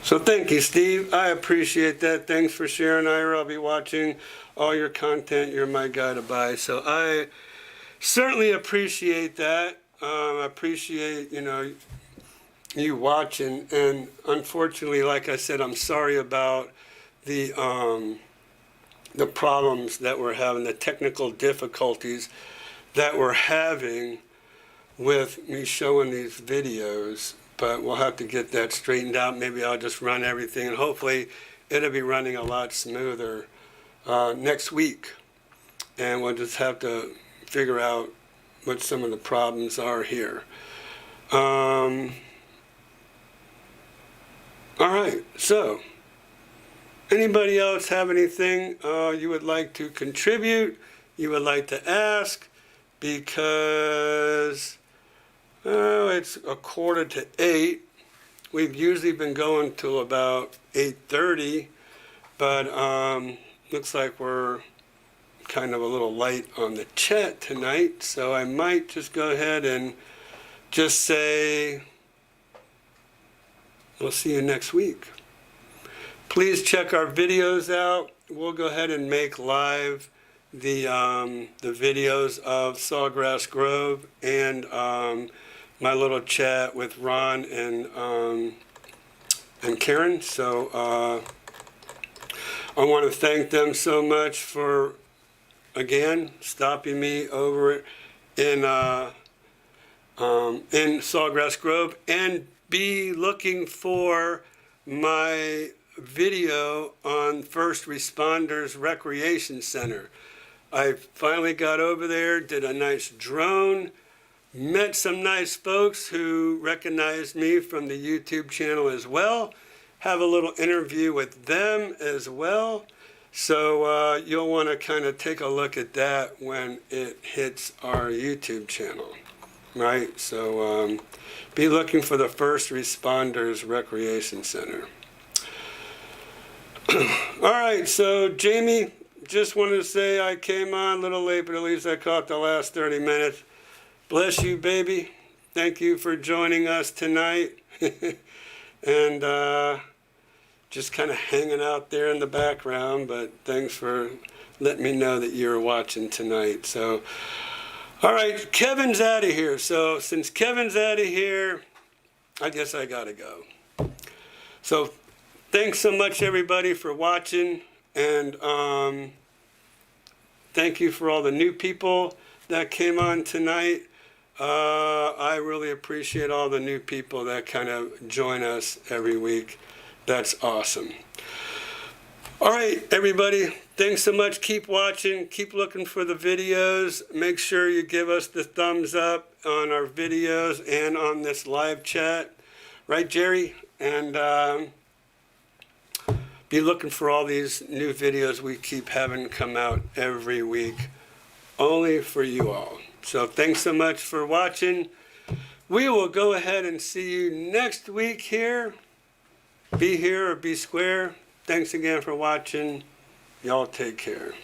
So thank you, Steve. I appreciate that. Thanks for sharing, Ira. I'll be watching all your content. You're my guy to buy. So I certainly appreciate that. I appreciate, you watching. And unfortunately, like I said, I'm sorry about the problems that we're having, the technical difficulties that we're having with me showing these videos. But we'll have to get that straightened out. Maybe I'll just run everything, and hopefully it'll be running a lot smoother next week. And we'll just have to figure out what some of the problems are here. All right, so anybody else have anything you would like to contribute, you would like to ask? Because it's 7:45. We've usually been going till about 8:30, but looks like we're kind of a little light on the chat tonight, so I might just go ahead and just say we'll see you next week. Please check our videos out. We'll go ahead and make live the videos of Sawgrass Grove and my little chat with Ron and Karen. So I want to thank them so much for, again, stopping me over in Sawgrass Grove, and be looking for my video on First Responders Recreation Center. I finally got over there, did a nice drone, met some nice folks who recognized me from the YouTube channel as well. Have a little interview with them as well. So you'll want to kind of take a look at that when it hits our YouTube channel, right? So be looking for the First Responders Recreation Center. All right, so Jamie, just wanted to say I came on a little late, but at least I caught the last 30 minutes. Bless you, baby. Thank you for joining us tonight. And just kind of hanging out there in the background, but thanks for letting me know that you're watching tonight. So, all right, Kevin's out of here. So since Kevin's out of here, I guess I gotta go. So thanks so much, everybody, for watching, and thank you for all the new people that came on tonight. I really appreciate all the new people that kind of join us every week. That's awesome. All right, everybody, thanks so much. Keep watching. Keep looking for the videos. Make sure you give us the thumbs up on our videos and on this live chat. Right, Jerry? And be looking for all these new videos we keep having come out every week, only for you all. So thanks so much for watching. We will go ahead and see you next week here. Be here or be square. Thanks again for watching. Y'all take care.